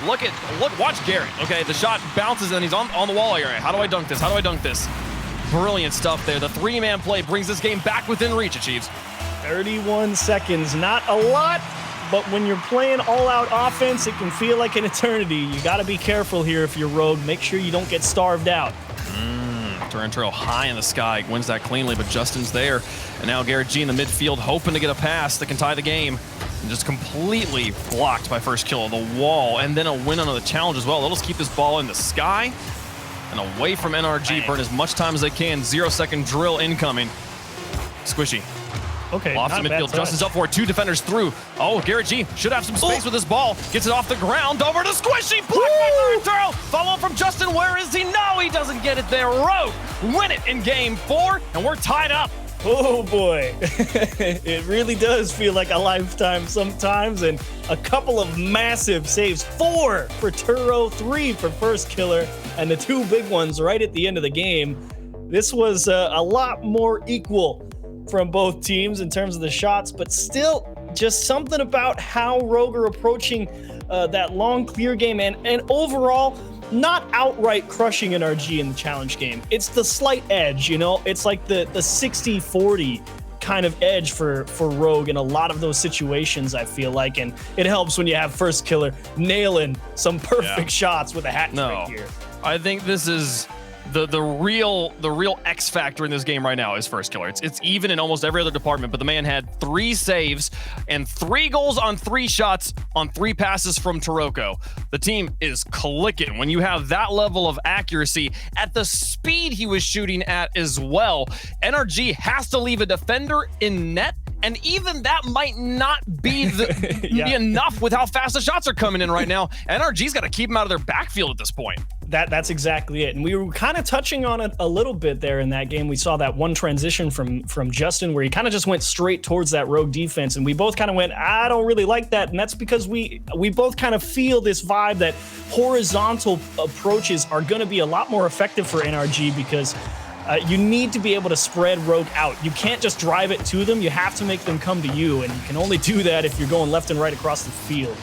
Watch Garrett. Okay, the shot bounces, and he's on the wall area. How do I dunk this? How do I dunk this? Brilliant stuff there. The three-man play brings this game back within reach, Achieves. 31 seconds, not a lot, but when you're playing all-out offense, it can feel like an eternity. You got to be careful here if you're Rogue. Make sure you don't get starved out. Torrentro high in the sky, wins that cleanly, but Justin's there. And now Garrett G in the midfield, hoping to get a pass that can tie the game. And just completely blocked by first kill of the wall, and then a win on the challenge as well. They'll just keep this ball in the sky and away from NRG. Burn as much time as they can. 0-second drill incoming. Squishy. Okay, Lofts in midfield. Justin's up for it. Two defenders through. Oh, Garrett G should have some space with this ball. Gets it off the ground. Over to Squishy. Blocked by Torrentro. Follow up from Justin. Where is he? No, he doesn't get it there. Rogue win it in game 4, and we're tied up. Oh boy, it really does feel like a lifetime sometimes, and a couple of massive saves. 4 for Turo, 3 for first killer, and the 2 big ones right at the end of the game. This was a lot more equal from both teams in terms of the shots, but still just something about how Rogue are approaching that long clear game, and overall not outright crushing NRG in the challenge game. It's the slight edge, you know? It's like the 60-40 kind of edge for Rogue in a lot of those situations, I feel like, and it helps when you have first killer nailing some perfect shots with a hat trick here. I think this is the real X factor in this game right now is first killer. It's even in almost every other department, but the man had 3 saves and 3 goals on 3 shots on 3 passes from Taroko. The team is clicking when you have that level of accuracy at the speed he was shooting at as well. NRG has to leave a defender in net, and even that might not be be enough with how fast the shots are coming in right now. NRG's got to keep them out of their backfield at this point. That's exactly it. And we were kind of touching on it a little bit there in that game. We saw that one transition from Justin where he kind of just went straight towards that Rogue defense, and we both kind of went, I don't really like that. And that's because we both kind of feel this vibe that horizontal approaches are going to be a lot more effective for NRG, because you need to be able to spread Rogue out. You can't just drive it to them. You have to make them come to you, and you can only do that if you're going left and right across the field.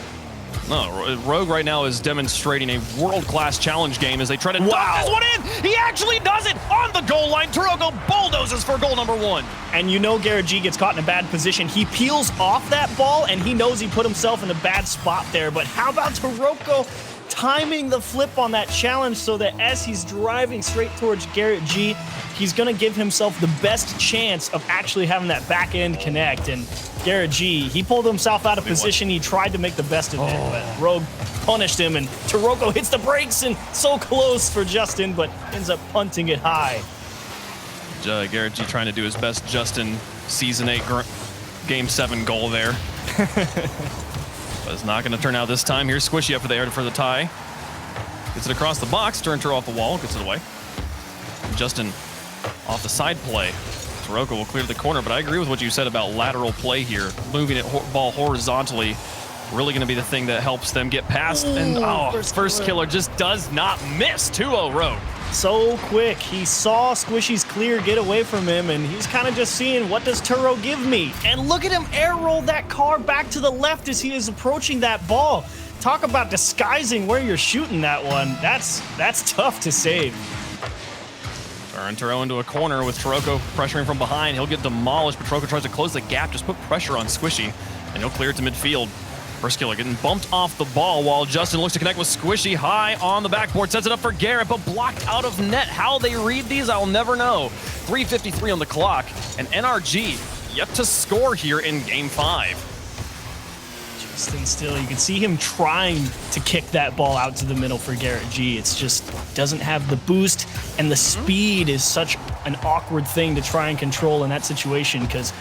No, Rogue right now is demonstrating a world-class challenge game as they try to dunk this one in. He actually does it on the goal line. Taroko bulldozes for goal number 1. And you know Garrett G gets caught in a bad position. He peels off that ball, and he knows he put himself in a bad spot there. But how about Taroko timing the flip on that challenge so that as he's driving straight towards Garrett G, he's going to give himself the best chance of actually having that back end connect. And Garrett G, he pulled himself out of position. He tried to make the best of it, but Rogue punished him, and Taroko hits the brakes, and so close for Justin, but ends up punting it high. Garrett G trying to do his best Justin Season 8 Game 7 goal there. But it's not going to turn out this time. Here's Squishy up for the air for the tie. Gets it across the box, turns her off the wall, gets it away. And Justin off the side play. Taroko will clear the corner, but I agree with what you said about lateral play here. Moving it ball horizontally, really going to be the thing that helps them get past. And first killer just does not miss. 2-0 Rogue. So quick. He saw Squishy's clear get away from him, and he's kind of just seeing, what does Turo give me? And look at him air roll that car back to the left as he is approaching that ball. Talk about disguising where you're shooting that one. That's tough to save. Turn Turo into a corner with Taroko pressuring from behind. He'll get demolished, but Taroko tries to close the gap, just put pressure on Squishy, and he'll clear it to midfield. First killer getting bumped off the ball while Justin looks to connect with Squishy high on the backboard. Sets it up for Garrett, but blocked out of net. How they read these, I'll never know. 3:53 on the clock, and NRG yet to score here in Game 5. Justin still, you can see him trying to kick that ball out to the middle for Garrett G. It's just doesn't have the boost, and the speed is such an awkward thing to try and control in that situation because,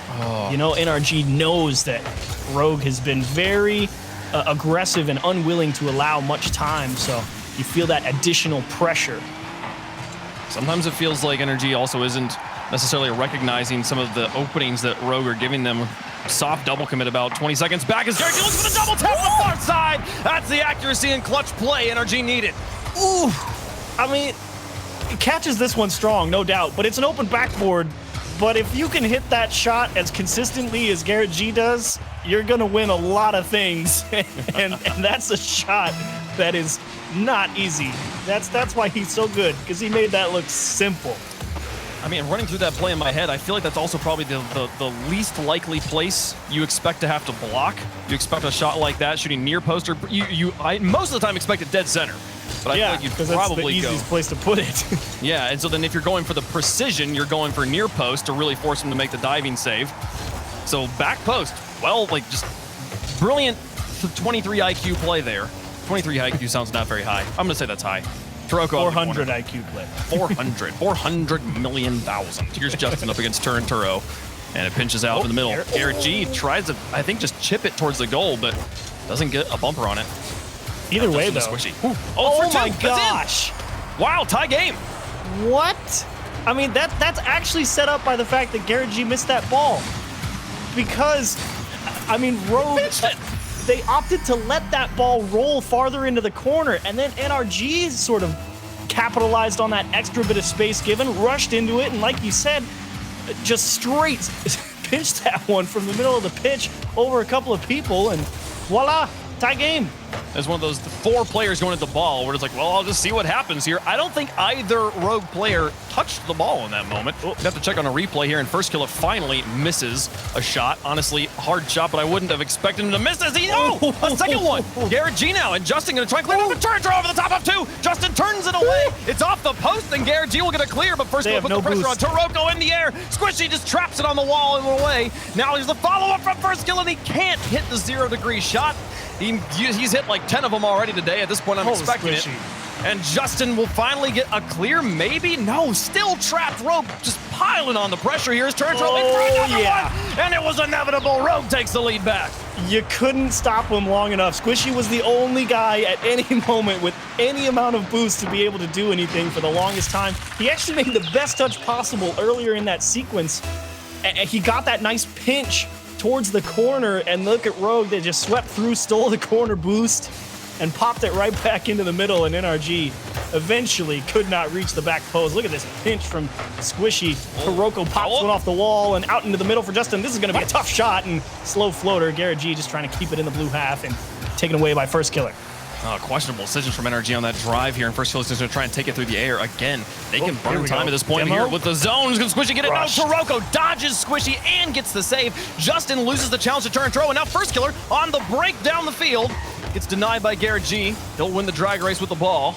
you know, NRG knows that Rogue has been very aggressive and unwilling to allow much time, so you feel that additional pressure. Sometimes it feels like NRG also isn't necessarily recognizing some of the openings that Rogue are giving them. Soft double commit about 20 seconds back as Garrett G looks for the double tap on the far side. That's the accuracy and clutch play NRG needed. Ooh, I mean, it catches this one strong, no doubt, but it's an open backboard. But if you can hit that shot as consistently as Garrett G does, you're gonna win a lot of things. and that's a shot that is not easy. That's why he's so good, because he made that look simple. I mean, running through that play in my head, I feel like that's also probably the least likely place you expect to have to block. You expect a shot like that shooting near post, or I most of the time expect it dead center. But I feel like you'd probably that's the easiest place to put it. Yeah, and so then if you're going for the precision, you're going for near post to really force him to make the diving save. So back post, well, like just brilliant 23 IQ play there. 23 IQ sounds not very high. I'm gonna say that's high. Turoko 400 IQ play. 400 million thousand. Here's Justin up against Turo, and it pinches out in the middle. Garrett G tries to, I think, just chip it towards the goal, but doesn't get a bumper on it. Either way, though. Squishy. Oh my gosh! Wow, tie game. What? I mean, that's actually set up by the fact that Garrett G missed that ball. Because, I mean, Rogue, they opted to let that ball roll farther into the corner, and then NRG sort of capitalized on that extra bit of space given, rushed into it, and like you said, just straight pinched that one from the middle of the pitch over a couple of people, and voila, tie game. There's one of those 4 players going at the ball where it's like, well, I'll just see what happens here. I don't think either Rogue player touched the ball in that moment. We'll have to check on a replay here, and First Killer finally misses a shot. Honestly, hard shot, but I wouldn't have expected him to miss as he, a second one. Garrett G now, and Justin gonna try and clean up a turn throw over the top of 2. Justin turns it away. It's off the post, and Garrett G will get a clear, but First Killer puts the pressure on Turoko in the air. Squishy just traps it on the wall and away. Now there's the follow-up from First Killer, and he can't hit the 0-degree shot. He's hit like 10 of them already today. At this point, I'm expecting it. And Justin will finally get a clear, maybe? No, still trapped. Rogue just piling on the pressure here. His turn throw in for another one, and it was inevitable. Rogue takes the lead back. You couldn't stop him long enough. Squishy was the only guy at any moment with any amount of boost to be able to do anything for the longest time. He actually made the best touch possible earlier in that sequence. He got that nice pinch towards the corner, and look at Rogue. They just swept through, stole the corner boost, and popped it right back into the middle, and NRG eventually could not reach the back post. Look at this pinch from Squishy. Turoko pops one off the wall and out into the middle for Justin. This is going to be a tough shot, and slow floater. Garrett G just trying to keep it in the blue half and taken away by First Killer. Questionable decisions from NRG on that drive here, and First Killer's going to try and take it through the air again. They can burn time at this point here with the zones. Can Squishy get it? No, Turoko dodges Squishy and gets the save. Justin loses the challenge to turn and throw, and now First Killer on the break down the field. Gets denied by Garrett G. He'll win the drag race with the ball.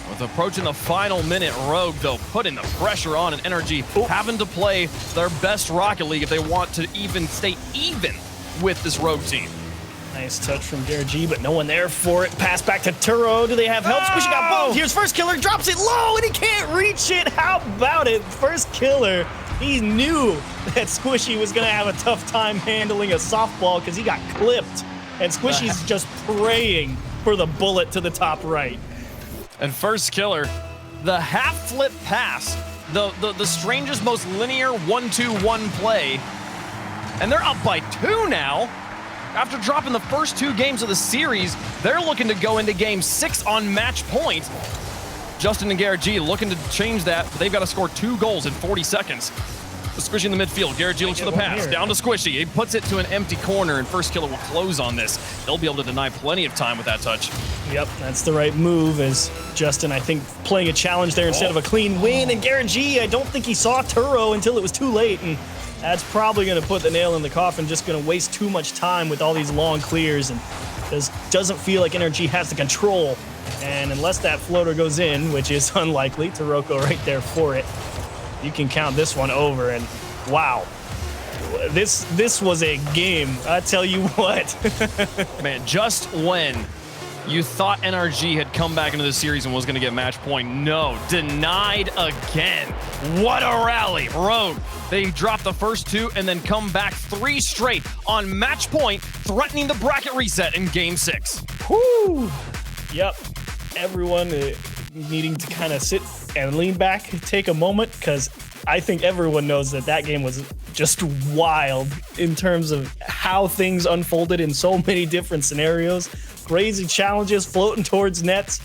With approaching the final minute, Rogue, though, putting the pressure on, and NRG having to play their best Rocket League if they want to even stay even with this Rogue team. Nice touch from Garrett G, but no one there for it. Pass back to Turo. Do they have help? Squishy got both. Here's First Killer. Drops it low, and he can't reach it. How about it? First Killer, he knew that Squishy was going to have a tough time handling a softball because he got clipped. And Squishy's just praying for the bullet to the top right. And First Killer, the half flip pass, the strangest, most linear 1-2-1 play. And they're up by 2 now. After dropping the first 2 games of the series, they're looking to go into game 6 on match point. Justin and Garrett G looking to change that, but they've got to score 2 goals in 40 seconds. Squishy in the midfield. Garrett G looks for the pass. Down to Squishy. He puts it to an empty corner, and First Killer will close on this. They'll be able to deny plenty of time with that touch. Yep, that's the right move, as Justin, I think, playing a challenge there instead of a clean win. And Garrett G, I don't think he saw Turo until it was too late, and that's probably going to put the nail in the coffin, just going to waste too much time with all these long clears, and doesn't feel like NRG has the control. And unless that floater goes in, which is unlikely, Taroko right there for it, you can count this one over. And wow, this was a game, I tell you what. Man, just when you thought NRG had come back into the series and was going to get match point, no, denied again. What a rally. Rogue, they dropped the first 2 and then come back 3 straight on match point, threatening the bracket reset in game 6. Whoo! Yep. Everyone needing to kind of sit and lean back, take a moment, because I think everyone knows that game was just wild in terms of how things unfolded in so many different scenarios. Crazy challenges, floating towards nets,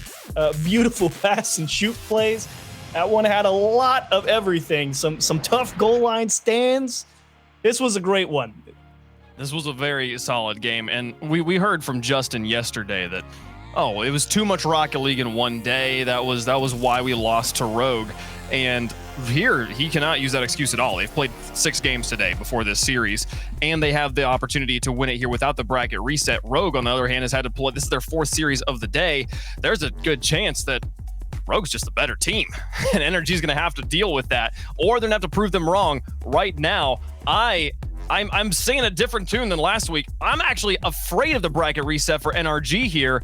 beautiful pass and shoot plays. That one had a lot of everything. Some tough goal line stands. This was a great one. This was a very solid game, and we heard from Justin yesterday that, oh, it was too much Rocket League in one day. That was why we lost to Rogue. And here, he cannot use that excuse at all. They've played 6 games today before this series, and they have the opportunity to win it here without the bracket reset. Rogue, on the other hand, has had to play. This is their 4th series of the day. There's a good chance that Rogue's just a better team, and NRG is going to have to deal with that, or they're going to have to prove them wrong. Right now, I'm singing a different tune than last week. I'm actually afraid of the bracket reset for NRG here.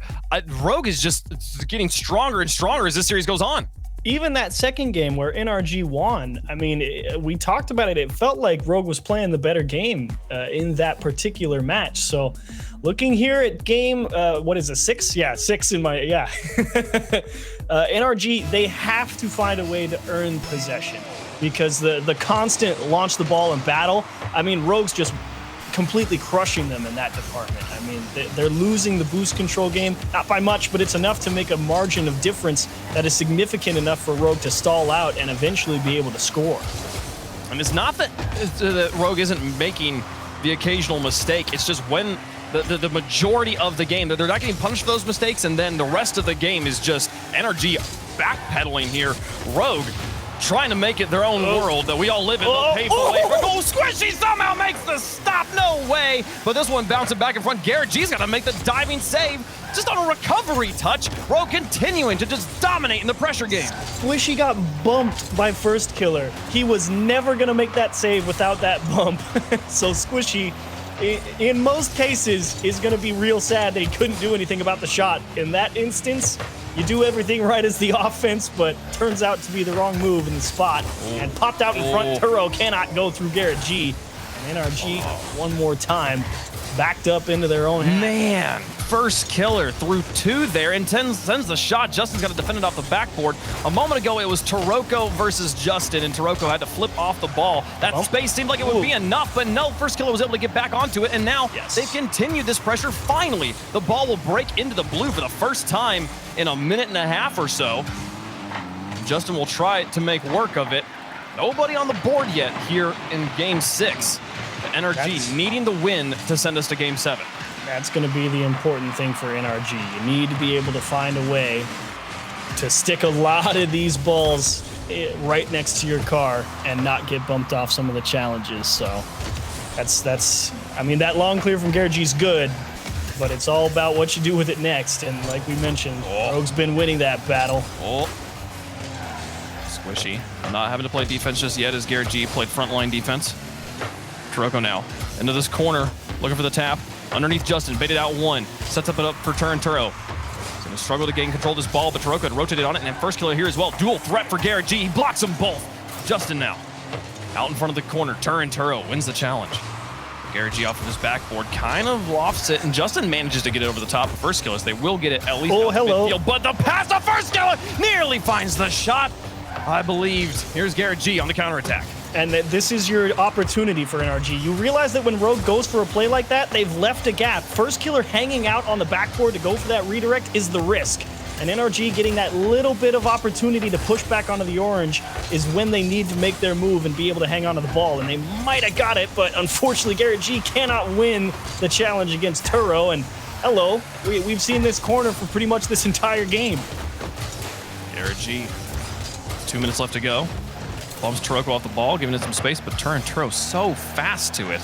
Rogue is just getting stronger and stronger as this series goes on. Even that second game where NRG won, I mean, we talked about it. It felt like Rogue was playing the better game in that particular match. So looking here at game, what is it, 6? Yeah, 6 in my, yeah. NRG, they have to find a way to earn possession, because the constant launch the ball and battle, I mean, Rogue's just completely crushing them in that department. I mean, they're losing the boost control game, not by much, but it's enough to make a margin of difference that is significant enough for Rogue to stall out and eventually be able to score. And it's not that Rogue isn't making the occasional mistake, it's just when the majority of the game, they're not getting punished for those mistakes, and then the rest of the game is just NRG backpedaling here. Rogue trying to make it their own world that we all live in. The painful way. Oh, Squishy somehow makes the stop. No way. But this one bouncing back in front. Garrett G's got to make the diving save just on a recovery touch. Rogue continuing to just dominate in the pressure game. Squishy got bumped by first killer. He was never going to make that save without that bump. So Squishy, in most cases, is going to be real sad that he couldn't do anything about the shot. In that instance, you do everything right as the offense, but turns out to be the wrong move in the spot. And popped out in front. Turo cannot go through Garrett G. And NRG, one more time, backed up into their own half. Man, first killer through 2 there and sends the shot. Justin's got to defend it off the backboard. A moment ago, it was Taroko versus Justin, and Taroko had to flip off the ball. That space seemed like it would be enough, but no, first killer was able to get back onto it, and now they've continued this pressure. Finally, the ball will break into the blue for the first time in a minute and a half or so. Justin will try to make work of it. Nobody on the board yet here in game 6. The NRG needing the win to send us to game 7. That's going to be the important thing for NRG. You need to be able to find a way to stick a lot of these balls right next to your car and not get bumped off some of the challenges. So that's I mean, that long clear from Garrett G is good, but it's all about what you do with it next. And like we mentioned, Rogue's been winning that battle. Squishy not having to play defense just yet as Garrett G played frontline defense. Taroko now into this corner, looking for the tap. Underneath Justin, baited out 1. Sets up for Turo. He's going to struggle to gain control of this ball, but Taroko had rotated on it, and then first killer here as well. Dual threat for Garrett G. He blocks them both. Justin now out in front of the corner. Turo wins the challenge. Garrett G off of his backboard, kind of lofts it, and Justin manages to get it over the top of first killers. They will get it at least midfield, but the pass to first killer nearly finds the shot. I believed. Here's Garrett G on the counterattack. And this is your opportunity for NRG. You realize that when Rogue goes for a play like that, they've left a gap. First killer hanging out on the backboard to go for that redirect is the risk. And NRG getting that little bit of opportunity to push back onto the orange is when they need to make their move and be able to hang onto the ball. And they might have got it, but unfortunately Garrett G cannot win the challenge against Turo. And hello, we've seen this corner for pretty much this entire game. Garrett G, 2 minutes left to go. Bumps Taroko off the ball, giving it some space, but Turo so fast to it.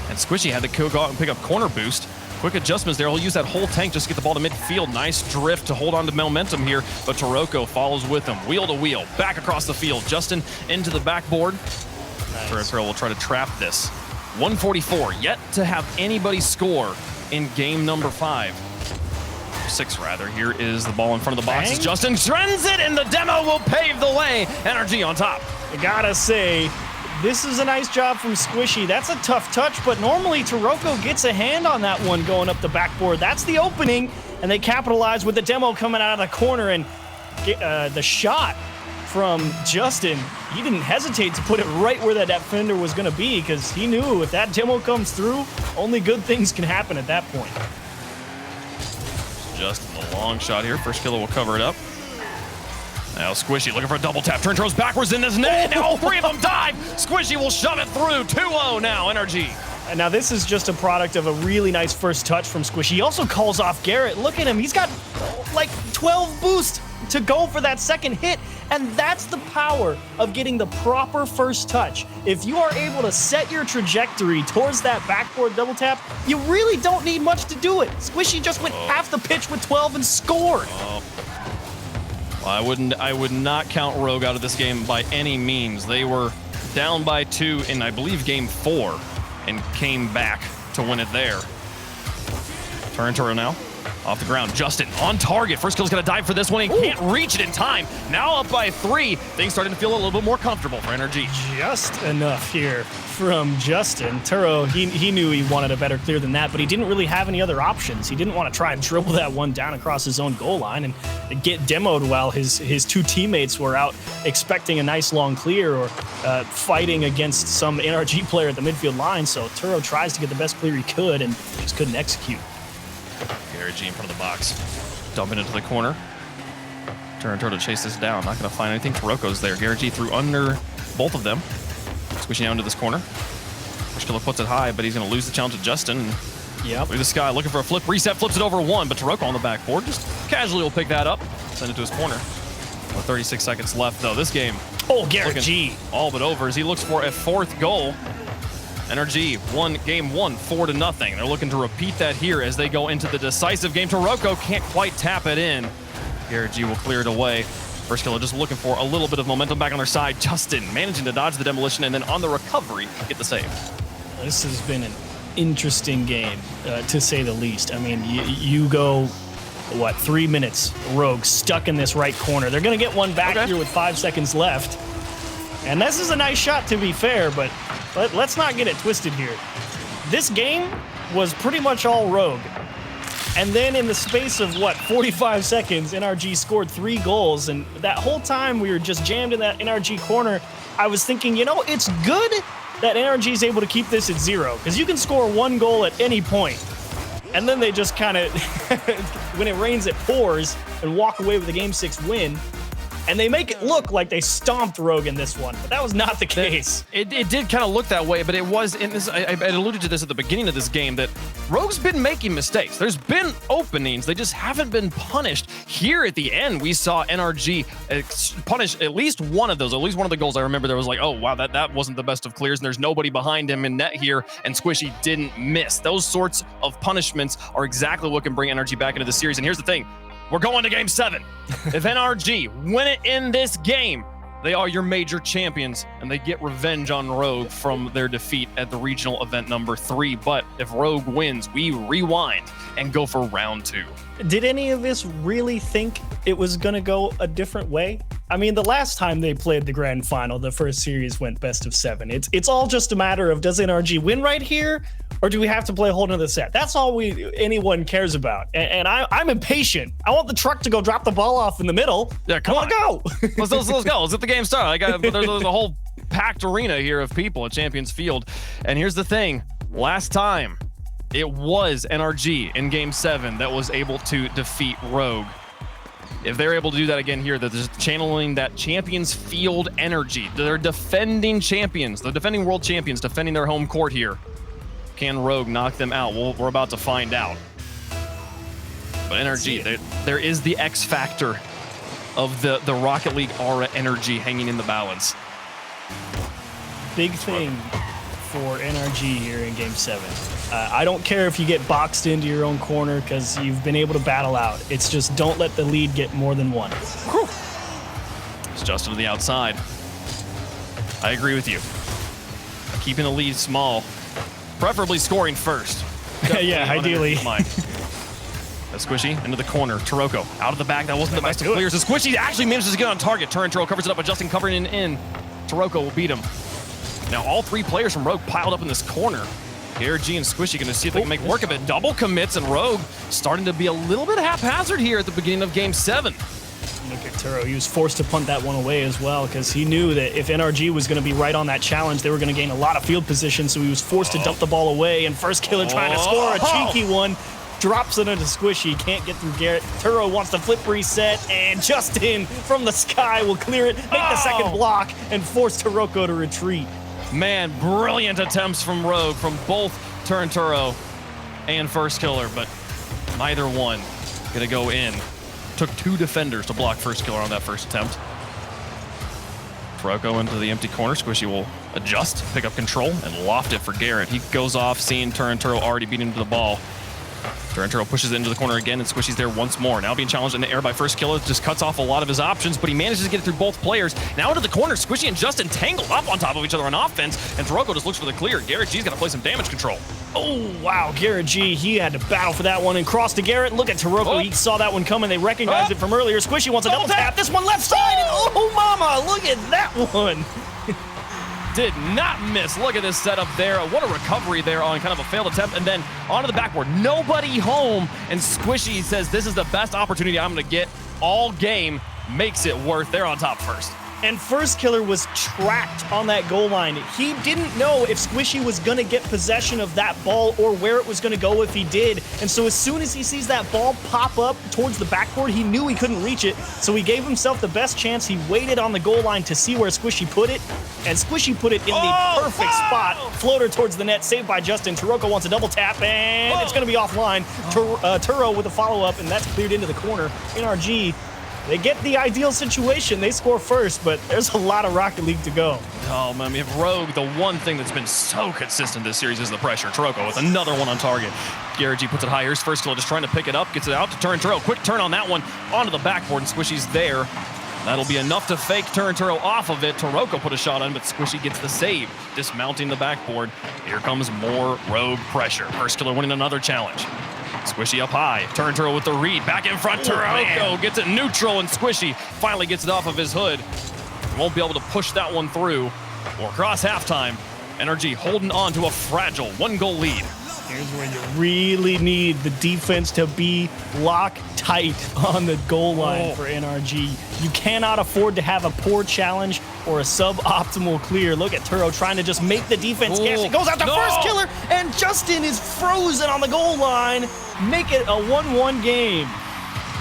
And Squishy had to go out and pick up corner boost. Quick adjustments there. He'll use that whole tank just to get the ball to midfield. Nice drift to hold on to momentum here, but Taroko follows with him. Wheel to wheel, back across the field. Justin into the backboard. Nice. Turo will try to trap this. 144, yet to have anybody score in game number 6 rather. Here is the ball in front of the boxes. Bang. Justin trends it, and the demo will pave the way. NRG on top. I gotta say, this is a nice job from Squishy. That's a tough touch, but normally Taroko gets a hand on that one going up the backboard. That's the opening, and they capitalize with the demo coming out of the corner, and the shot from Justin, he didn't hesitate to put it right where that defender was gonna be, because he knew if that demo comes through, only good things can happen at that point. Justin, the long shot here. First killer will cover it up. Now Squishy looking for a double tap. Turn throws backwards in his net. Now all three of them dive. Squishy will shove it through. 2-0 now, NRG. And now this is just a product of a really nice first touch from Squishy. He also calls off Garrett. Look at him. He's got like 12 boost to go for that second hit. And that's the power of getting the proper first touch. If you are able to set your trajectory towards that backboard double tap, you really don't need much to do it. Squishy just went half the pitch with 12 and scored. Well, I would not count Rogue out of this game by any means. They were down by 2 in, I believe, game 4 and came back to win it there. Turn Turo now. Off the ground, Justin on target. First kill's gonna dive for this one. He can't reach it in time. Now up by 3. Things starting to feel a little bit more comfortable for NRG. Just enough here from Justin. Turo, he knew he wanted a better clear than that, but he didn't really have any other options. He didn't want to try and dribble that one down across his own goal line and get demoed while his two teammates were out expecting a nice long clear or fighting against some NRG player at the midfield line. So Turo tries to get the best clear he could and just couldn't execute. G in front of the box. Dumping into the corner. Turn to chase this down. Not going to find anything. Taroko's there. G threw under both of them. Squishing down into this corner. Killer puts it high, but he's going to lose the challenge to Justin. Yep. Look at this guy looking for a flip. Reset, flips it over 1, but Taroko on the backboard just casually will pick that up. Send it to his corner. With 36 seconds left, though. This game. Oh, Garrett G. All but over as he looks for a 4th goal. NRG won game 1, 4-0. They're looking to repeat that here as they go into the decisive game. Taroko can't quite tap it in. Garrett G will clear it away. First killer just looking for a little bit of momentum back on their side. Justin managing to dodge the demolition and then on the recovery, get the save. This has been an interesting game, to say the least. I mean, you go, 3 minutes, Rogue stuck in this right corner. They're going to get one back here with 5 seconds left. And this is a nice shot, to be fair, but let's not get it twisted here. This game was pretty much all Rogue. And then in the space of, 45 seconds, NRG scored 3 goals. And that whole time we were just jammed in that NRG corner, I was thinking, it's good that NRG is able to keep this at 0. Because you can score 1 goal at any point. And then they just kind of, when it rains, it pours, and walk away with a Game 6 win. And they make it look like they stomped Rogue in this one, but that was not the case. It did kind of look that way, but it was in this. I alluded to this at the beginning of this game that Rogue's been making mistakes. There's been openings, they just haven't been punished. Here at the end, we saw NRG punish at least one of those. At least one of the goals I remember there was like, oh wow, that wasn't the best of clears, and there's nobody behind him in net here, and Squishy didn't miss. Those sorts of punishments are exactly what can bring NRG back into the series. And here's the thing. We're going to game 7. If NRG win it in this game, they are your major champions, and they get revenge on Rogue from their defeat at the regional event number 3. But if Rogue wins, we rewind and go for round 2. Did any of us really think it was going to go a different way? I mean, the last time they played the grand final, the first series went best of 7. It's all just a matter of, does NRG win right here, or do we have to play a whole nother set? That's all anyone cares about. And I'm impatient. I want the truck to go drop the ball off in the middle. Yeah, come on, go. let's go. Let's get the game started. There's a whole packed arena here of people at Champions Field. And here's the thing. Last time, it was NRG in game 7 that was able to defeat Rogue. If they're able to do that again here, they're just channeling that Champions Field energy. They're defending champions. They're defending world champions, defending their home court here. Can Rogue knock them out? Well, we're about to find out. But NRG, there is the X factor of the Rocket League aura energy hanging in the balance. big thing for NRG here in Game 7. I don't care if you get boxed into your own corner because you've been able to battle out. It's just don't let the lead get more than one. Whew. It's Justin to the outside. I agree with you. Keeping the lead small, preferably scoring first. Yeah, ideally. A Squishy into the corner. Taroko out of the back. That wasn't the best of clears. A Squishy actually manages to get on target. Turnturo covers it up, adjusting, covering in. Taroko will beat him. Now all three players from Rogue piled up in this corner. RLCS and Squishy going to see if they can make work of it. Double commits, and Rogue starting to be a little bit haphazard here at the beginning of Game 7. Look at Turo. He was forced to punt that one away as well because he knew that if NRG was going to be right on that challenge, they were going to gain a lot of field position, so he was forced to dump the ball away, and first killer trying to score a cheeky one. Drops it into Squishy, can't get through Garrett. Turo wants to flip reset, and Justin from the sky will clear it, make the second block, and force Taroko to retreat. Man, brilliant attempts from Rogue from both Turnturo and first killer, but neither one gonna go in. Took two defenders to block first killer on that first attempt. Taroko into the empty corner. Squishy will adjust, pick up control, and loft it for Garrett. He goes off, seeing Turnturo already beat him to the ball. Turnturo pushes it into the corner again, and Squishy's there once more. Now being challenged in the air by first killer, just cuts off a lot of his options, but he manages to get it through both players. Now into the corner, Squishy and Justin tangled up on top of each other on offense, and Taroko just looks for the clear. Garrett G's got to play some damage control. Oh, wow, Garrett G, he had to battle for that one and cross to Garrett. Look at Taroko, he saw that one coming. They recognized it from earlier. Squishy wants a double tap. This one left side, and oh, mama, look at that one. Did not miss. Look at this setup there. What a recovery there on kind of a failed attempt, and then onto the backboard. Nobody home, and Squishy says this is the best opportunity I'm going to get all game. Makes it worth. They're on top first. And first killer was tracked on that goal line. He didn't know if Squishy was going to get possession of that ball or where it was going to go if he did. And so as soon as he sees that ball pop up towards the backboard, he knew he couldn't reach it. So he gave himself the best chance. He waited on the goal line to see where Squishy put it. And Squishy put it in the perfect spot. Floater towards the net, saved by Justin. Taroko wants a double tap, and it's going to be offline. Turo with a follow-up, and that's cleared into the corner. NRG, they get the ideal situation. They score first, but there's a lot of Rocket League to go. Oh, man, we have Rogue. The one thing that's been so consistent this series is the pressure. Taroko with another one on target. Garrett G puts it higher. First killer just trying to pick it up, gets it out to Turnturo. Quick turn on that one onto the backboard, and Squishy's there. That'll be enough to fake Turnturo off of it. Taroko put a shot on, but Squishy gets the save, dismounting the backboard. Here comes more Rogue pressure. First killer winning another challenge. Squishy up high. Turnturo with the read. Back in front. Taroko gets it neutral, and Squishy finally gets it off of his hood. Won't be able to push that one through or cross halftime. NRG holding on to a fragile one-goal lead. Here's where you really need the defense to be locked tight on the goal line for NRG. You cannot afford to have a poor challenge or a suboptimal clear. Look at Turo trying to just make the defense guess. It goes out to first killer, and Justin is frozen on the goal line. Make it a 1-1 game.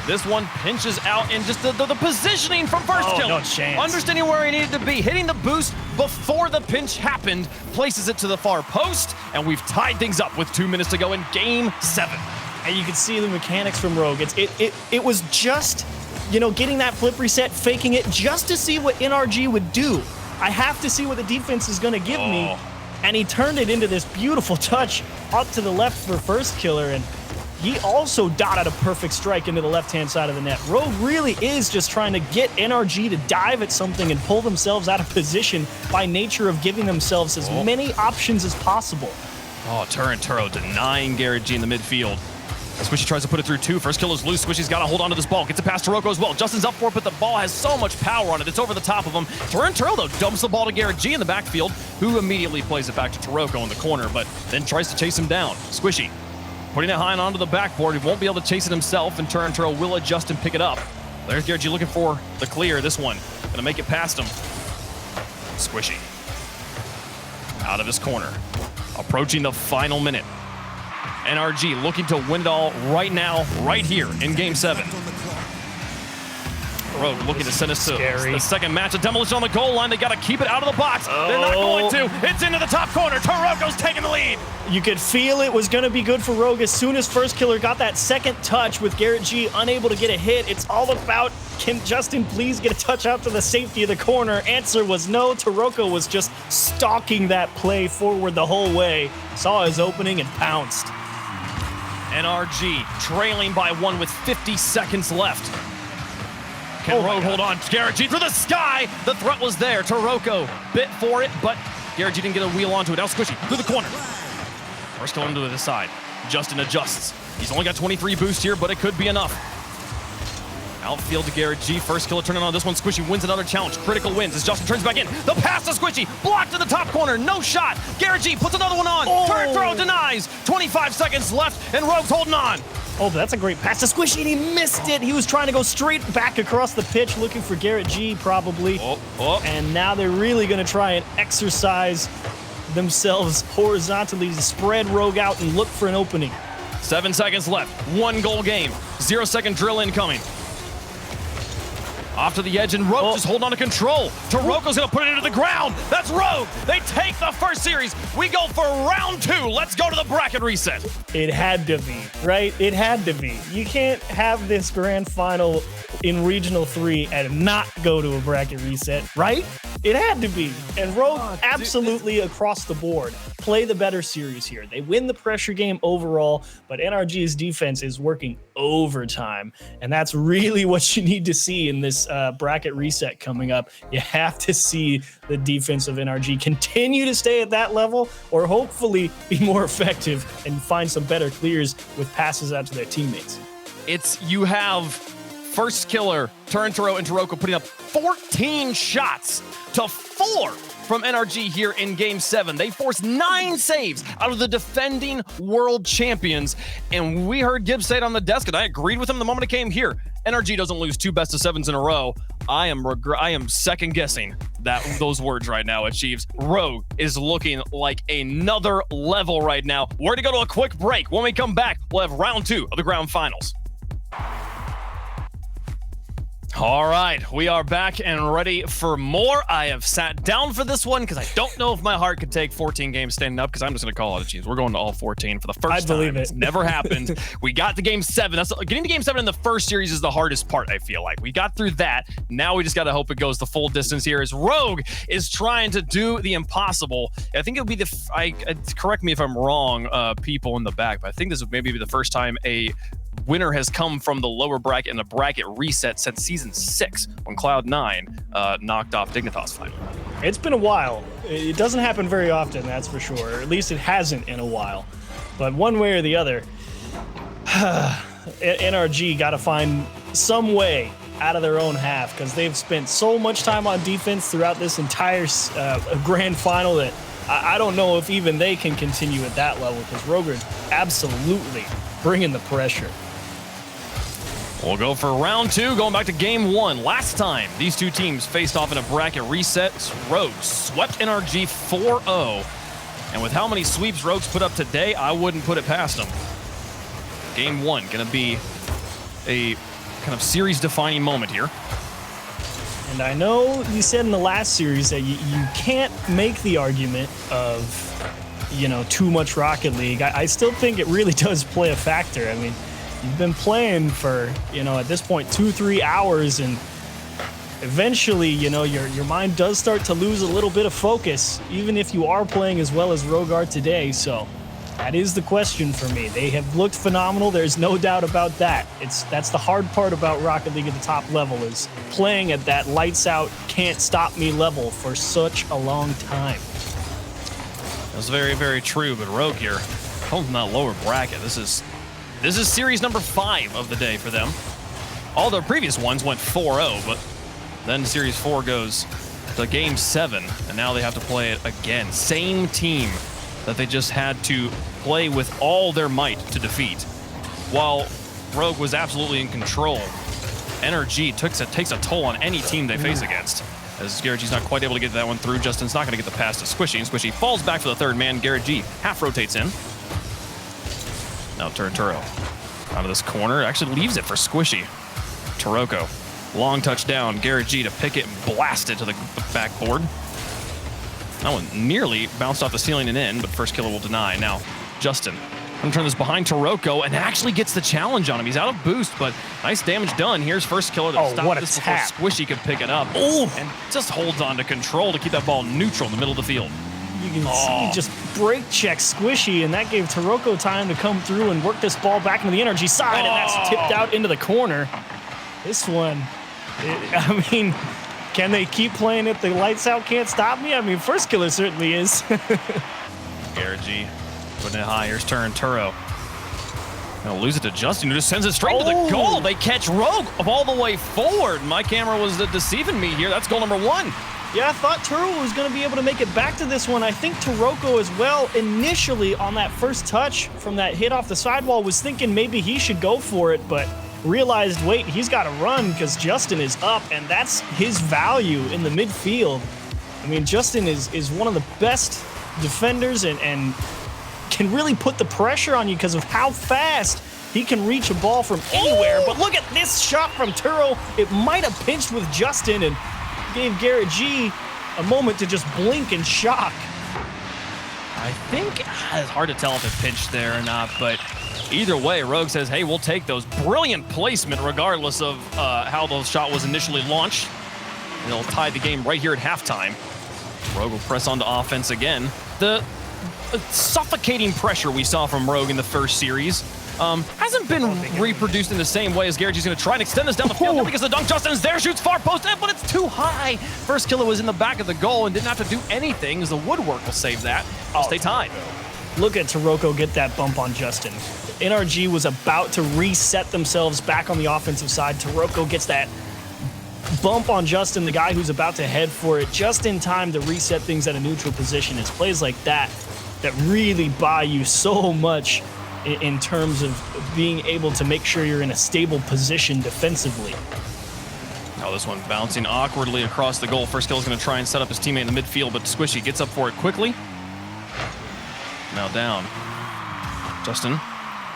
This one pinches out, and just the positioning from first killer. No chance. Understanding where he needed to be, hitting the boost before the pinch happened, places it to the far post, and we've tied things up with 2 minutes to go in Game 7. And you can see the mechanics from Rogue. It was just, you know, getting that flip reset, faking it, just to see what NRG would do. I have to see what the defense is going to give me. And he turned it into this beautiful touch up to the left for first killer, and he also dotted a perfect strike into the left-hand side of the net. Rogue really is just trying to get NRG to dive at something and pull themselves out of position by nature of giving themselves as many options as possible. Turnturo denying Garrett G in the midfield. Squishy tries to put it through two. First killer's loose. Squishy's got to hold on to this ball. Gets it past Taroko as well. Justin's up for it, but the ball has so much power on it. It's over the top of him. Turnturo, though, dumps the ball to Garrett G in the backfield, who immediately plays it back to Taroko in the corner, but then tries to chase him down. Squishy putting it high and onto the backboard. He won't be able to chase it himself, and Turnturo will adjust and pick it up. There's Garrett G looking for the clear. This one gonna make it past him. Squishy out of his corner, approaching the final minute. NRG looking to win it all right now, right here in Game 7. Rogue looking to send us to scary. the second match. A demolition on the goal line. They got to keep it out of the box. They're not going to. It's into the top corner. Toroko's taking the lead. You could feel it was going to be good for Rogue as soon as First Killer got that second touch with Garrett G unable to get a hit. It's all about, can Justin please get a touch out to the safety of the corner? Answer was no. Toroko was just stalking that play forward the whole way. Saw his opening and pounced. NRG trailing by 1 with 50 seconds left. Can Rogue hold on? Garrett G through the sky. The threat was there. Toroko bit for it, but Garrett G didn't get a wheel onto it. Now Squishy through the corner. First going to the side. Justin adjusts. He's only got 23 boost here, but it could be enough. Outfield to Garrett G. First killer turning on this one. Squishy wins another challenge. Critical wins as Justin turns back in. The pass to Squishy. Blocked to the top corner. No shot. Garrett G puts another one on. Turn throw denies. 25 seconds left, and Rogue's holding on. Oh, but that's a great pass to Squishy, and he missed it. He was trying to go straight back across the pitch, looking for Garrett G, probably. And now they're really going to try and exercise themselves horizontally to spread Rogue out and look for an opening. 7 seconds left. 1 goal game. 0-second drill incoming. Off to the edge, and Rogue just holding on to control. Toroko's gonna put it into the ground. That's Rogue. They take the first series. We go for round 2. Let's go to the bracket reset. It had to be, right? It had to be. You can't have this grand final in Regional 3 and not go to a bracket reset, right? It had to be. And Rogue absolutely across the board play the better series here. They win the pressure game overall, but NRG's defense is working overtime. And that's really what you need to see in this bracket reset coming up. You have to see the defense of NRG continue to stay at that level, or hopefully be more effective and find some better clears with passes out to their teammates. You have First Killer, Turntaro, and Toroko putting up 14 shots to 4 from NRG here in Game 7. They forced 9 saves out of the defending world champions. And we heard Gibbs say it on the desk, and I agreed with him the moment it came here. NRG doesn't lose 2 best-of-7s in a row. I am second-guessing those words right now, Achieves. Rogue is looking like another level right now. We're going to go to a quick break. When we come back, we'll have round 2 of the Ground Finals. All right, we are back and ready for more. I have sat down for this one because I don't know if my heart could take 14 games standing up, because I'm just going to call it a cheese. We're going to all 14 for the first time. I believe it. It's never happened. We got to Game 7. Getting to Game 7 in the first series is the hardest part, I feel like. We got through that. Now we just got to hope it goes the full distance here as Rogue is trying to do the impossible. I think it'll be correct me if I'm wrong, people in the back, but I think this would maybe be the first time a winner has come from the lower bracket in the bracket reset since Season 6 when Cloud9 knocked off Dignitas finally. It's been a while. It doesn't happen very often, that's for sure. Or at least it hasn't in a while. But one way or the other, NRG got to find some way out of their own half, because they've spent so much time on defense throughout this entire grand final that I don't know if even they can continue at that level, because Rogue is absolutely bringing the pressure. We'll go for round 2, going back to Game 1. Last time these two teams faced off in a bracket reset, Rogue swept NRG 4-0. And with how many sweeps Rogue's put up today, I wouldn't put it past them. Game 1 going to be a kind of series-defining moment here. And I know you said in the last series that you can't make the argument of, too much Rocket League. I still think it really does play a factor. I mean, you've been playing for, at this point, 2-3 hours, and eventually, your mind does start to lose a little bit of focus, even if you are playing as well as Rogue are today. So that is the question for me. They have looked phenomenal. There's no doubt about that. That's the hard part about Rocket League at the top level, is playing at that lights out, can't stop me level for such a long time. That's very, very true, but Rogue here, home from that lower bracket. This is series number 5 of the day for them. All their previous ones went 4-0, but then series 4 goes to Game 7, and now they have to play it again. Same team that they just had to play with all their might to defeat. While Rogue was absolutely in control, NRG takes a toll on any team they face against. As Garrett G's not quite able to get that one through, Justin's not going to get the pass to Squishy, and Squishy falls back for the third man. Garrett G half rotates in. Now Turntaro out of this corner, actually leaves it for Squishy. Toroko Long touchdown, Garrett G to pick it and blast it to the backboard. That one nearly bounced off the ceiling and in, but first killer will deny. Now, Justin, gonna turn this behind Taroko and actually gets the challenge on him. He's out of boost, but nice damage done. Here's first killer to stop this before Squishy can pick it up. Ooh. And just holds on to control to keep that ball neutral in the middle of the field. You can see just break check Squishy, and that gave Taroko time to come through and work this ball back into the NRG side, and that's tipped out into the corner. This one, I mean, can they keep playing it? The lights out can't stop me? I mean, first killer certainly is. Garrett G putting it high. Here's Turo. Gonna lose it to Justin, who just sends it straight to the goal. They catch Rogue all the way forward. My camera was deceiving me here. That's goal number 1. Yeah, I thought Turo was going to be able to make it back to this one. I think Taroko as well, initially on that first touch from that hit off the sidewall, was thinking maybe he should go for it, but realized, wait, he's got to run because Justin is up, and that's his value in the midfield. I mean, Justin is one of the best defenders and can really put the pressure on you because of how fast he can reach a ball from anywhere. But look at this shot from Turo. It might have pinched with Justin and gave Garrett G a moment to just blink in shock. I think it's hard to tell if it pinched there or not, but either way, Rogue says, hey, we'll take those. Brilliant placement regardless of how the shot was initially launched. And they'll tie the game right here at halftime. Rogue will press on to offense again. The suffocating pressure we saw from Rogue in the first series hasn't been reproduced in the same way as Garrett G's going to try and extend this down the field because the dunk. Justin is there, shoots far post, but it's too high. First killer was in the back of the goal and didn't have to do anything as the woodwork will save that. They'll stay tied. Look at Taroko get that bump on Justin. NRG was about to reset themselves back on the offensive side. Taroko gets that bump on Justin, the guy who's about to head for it, just in time to reset things at a neutral position. It's plays like that that really buy you so much in terms of being able to make sure you're in a stable position defensively. Now this one bouncing awkwardly across the goal. First kill is going to try and set up his teammate in the midfield, but Squishy gets up for it quickly. Now down. Justin,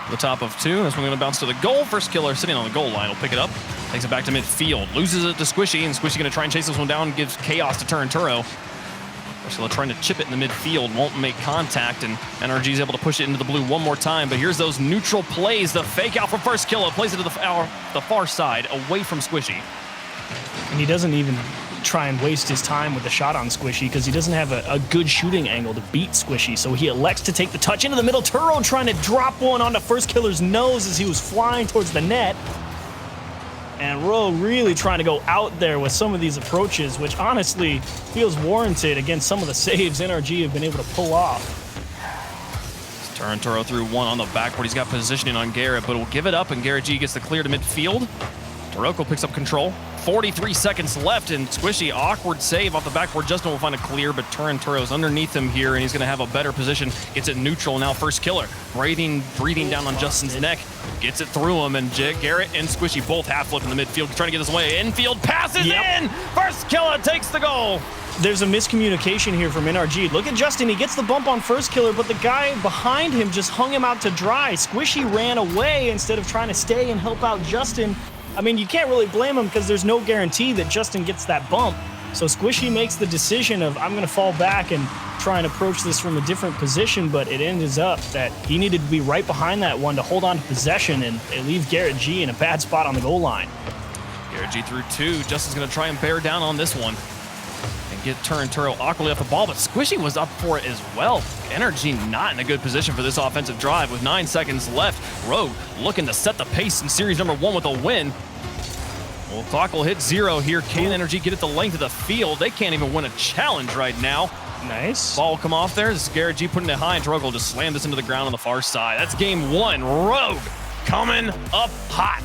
the top of 2. This one going to bounce to the goal. First killer sitting on the goal line will pick it up. Takes it back to midfield. Loses it to Squishy, and Squishy going to try and chase this one down. Gives chaos to Turo. First killer trying to chip it in the midfield. Won't make contact, and NRG is able to push it into the blue one more time. But here's those neutral plays. The fake out from first killer. Plays it to the far side, away from Squishy. And he doesn't even try and waste his time with the shot on Squishy because he doesn't have a good shooting angle to beat Squishy. So he elects to take the touch into the middle. Turo trying to drop one onto first killer's nose as he was flying towards the net. And Rowe really trying to go out there with some of these approaches, which honestly feels warranted against some of the saves NRG have been able to pull off. Turn Turo through one on the backboard. He's got positioning on Garrett, but will give it up, and Garrett G gets the clear to midfield. Taroko picks up control. 43 seconds left, and Squishy, awkward save off the backboard. Justin will find a clear, but Turo's underneath him here, and he's going to have a better position. Gets it neutral now. First killer, breathing down on Justin's neck. Gets it through him, and Garrett and Squishy both half-flip in the midfield, trying to get this away. Infield passes in. First killer takes the goal. There's a miscommunication here from NRG. Look at Justin. He gets the bump on first killer, but the guy behind him just hung him out to dry. Squishy ran away instead of trying to stay and help out Justin. I mean, you can't really blame him because there's no guarantee that Justin gets that bump. So Squishy makes the decision of, I'm going to fall back and try and approach this from a different position, but it ends up that he needed to be right behind that one to hold on to possession and leave Garrett G in a bad spot on the goal line. Garrett G through 2. Justin's going to try and bear down on this one and get Turo awkwardly off the ball, but Squishy was up for it as well. NRG not in a good position for this offensive drive with 9 seconds left. Rogue looking to set the pace in series number 1 with a win. Well, clock will hit 0 here. Can NRG get it the length of the field? They can't even win a challenge right now. Nice. Ball will come off there. This is Garrett G putting it high, and Turo will just slam this into the ground on the far side. That's game 1. Rogue coming up hot.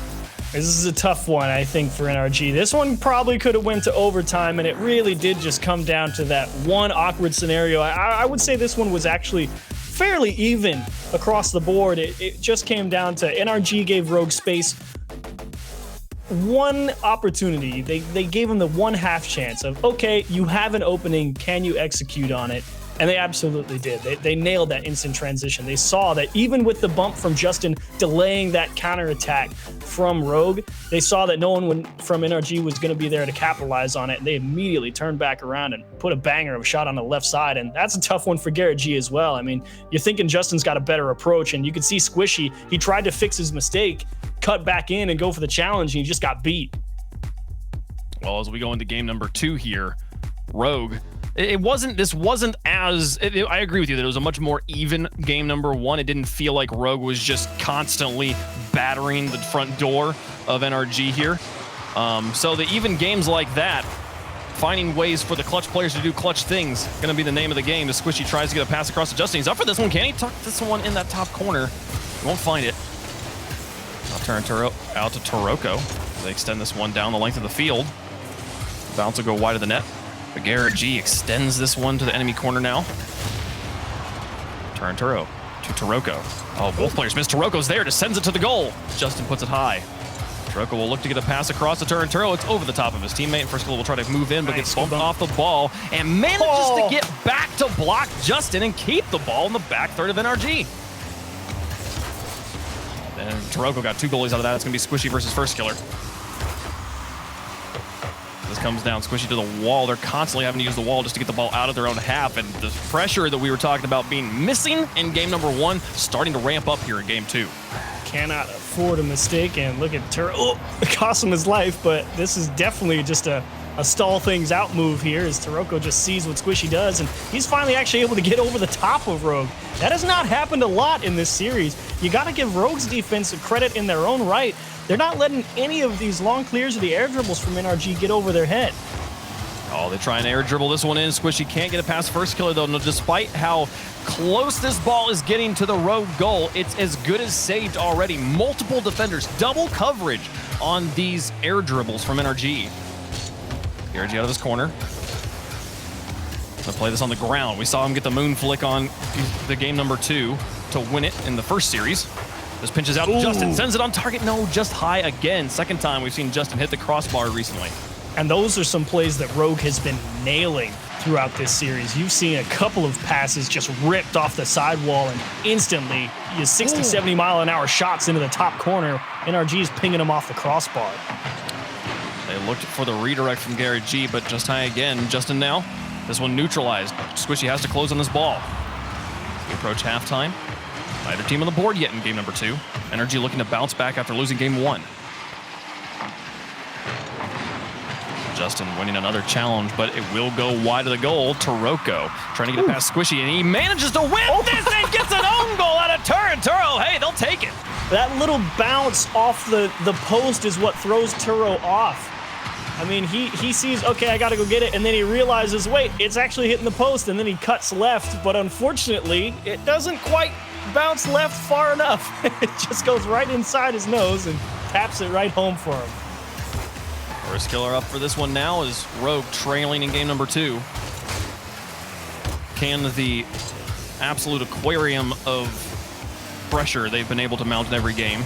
This is a tough one, I think, for NRG. This one probably could have went to overtime, and it really did just come down to that one awkward scenario. I would say this one was actually fairly even across the board. It just came down to NRG gave Rogue space one opportunity. They gave him the one half chance of, okay, you have an opening, can you execute on it? And they absolutely did. They nailed that instant transition. They saw that even with the bump from Justin delaying that counterattack from Rogue, they saw that no one from NRG was going to be there to capitalize on it. And they immediately turned back around and put a banger of a shot on the left side. And that's a tough one for Garrett G as well. I mean, you're thinking Justin's got a better approach, and you could see Squishy, he tried to fix his mistake, cut back in and go for the challenge, and he just got beat. Well, as we go into game number 2 here, Rogue, I agree with you that it was a much more even game number 1. It didn't feel like Rogue was just constantly battering the front door of NRG here. So the even games like that, finding ways for the clutch players to do clutch things, going to be the name of the game. As Squishy tries to get a pass across to Justin. He's up for this one, can he? Tuck this one in that top corner. He won't find it. I'll turn out to Toroko. They extend this one down the length of the field. Bounce will go wide of the net. But Garrett G extends this one to the enemy corner now. Turn Turo to Toroko. Oh, both players miss. Toroko's there, just sends it to the goal. Justin puts it high. Toroko will look to get a pass across to Turn Turo. It's over the top of his teammate. First goal will try to move in, but gets bumped off the ball and manages to get back to block Justin and keep the ball in the back third of NRG. And Toroko got 2 goalies out of that. It's going to be Squishy versus First Killer. This comes down, Squishy to the wall. They're constantly having to use the wall just to get the ball out of their own half. And the pressure that we were talking about being missing in game number 1 starting to ramp up here in game 2. Cannot afford a mistake, and look at Turo. Oh, it cost him his life, but this is definitely just a stall things out move here as Toroko just sees what Squishy does, and he's finally actually able to get over the top of Rogue. That has not happened a lot in this series. You got to give Rogue's defense a credit in their own right. They're not letting any of these long clears or the air dribbles from NRG get over their head. Oh, they try and air dribble this one in. Squishy can't get it past First Killer, though. No, despite how close this ball is getting to the Rogue goal, it's as good as saved already. Multiple defenders, double coverage on these air dribbles from NRG. NRG out of his corner. Gonna play this on the ground. We saw him get the moon flick on the game number 2 to win it in the first series. This pinches out. Justin sends it on target. No, just high again. Second time we've seen Justin hit the crossbar recently. And those are some plays that Rogue has been nailing throughout this series. You've seen a couple of passes just ripped off the sidewall, and instantly, you 60, 70 mile an hour shots into the top corner. NRG is pinging them off the crossbar. They looked for the redirect from Garrett G, but just high again. Justin now. This one neutralized. Squishy has to close on this ball. We approach halftime. Neither team on the board yet in game number 2. NRG looking to bounce back after losing game 1. Justin winning another challenge, but it will go wide of the goal. Toroko trying to get it past Squishy, and he manages to win this and gets an own goal out of Turo. Hey, they'll take it. That little bounce off the post is what throws Turo off. I mean, he sees, okay, I got to go get it, and then he realizes, wait, it's actually hitting the post, and then he cuts left, but unfortunately, it doesn't quite bounce left far enough. It just goes right inside his nose and taps it right home for him. First Killer up for this one now is Rogue trailing in game number 2. Can the absolute aquarium of pressure they've been able to mount in every game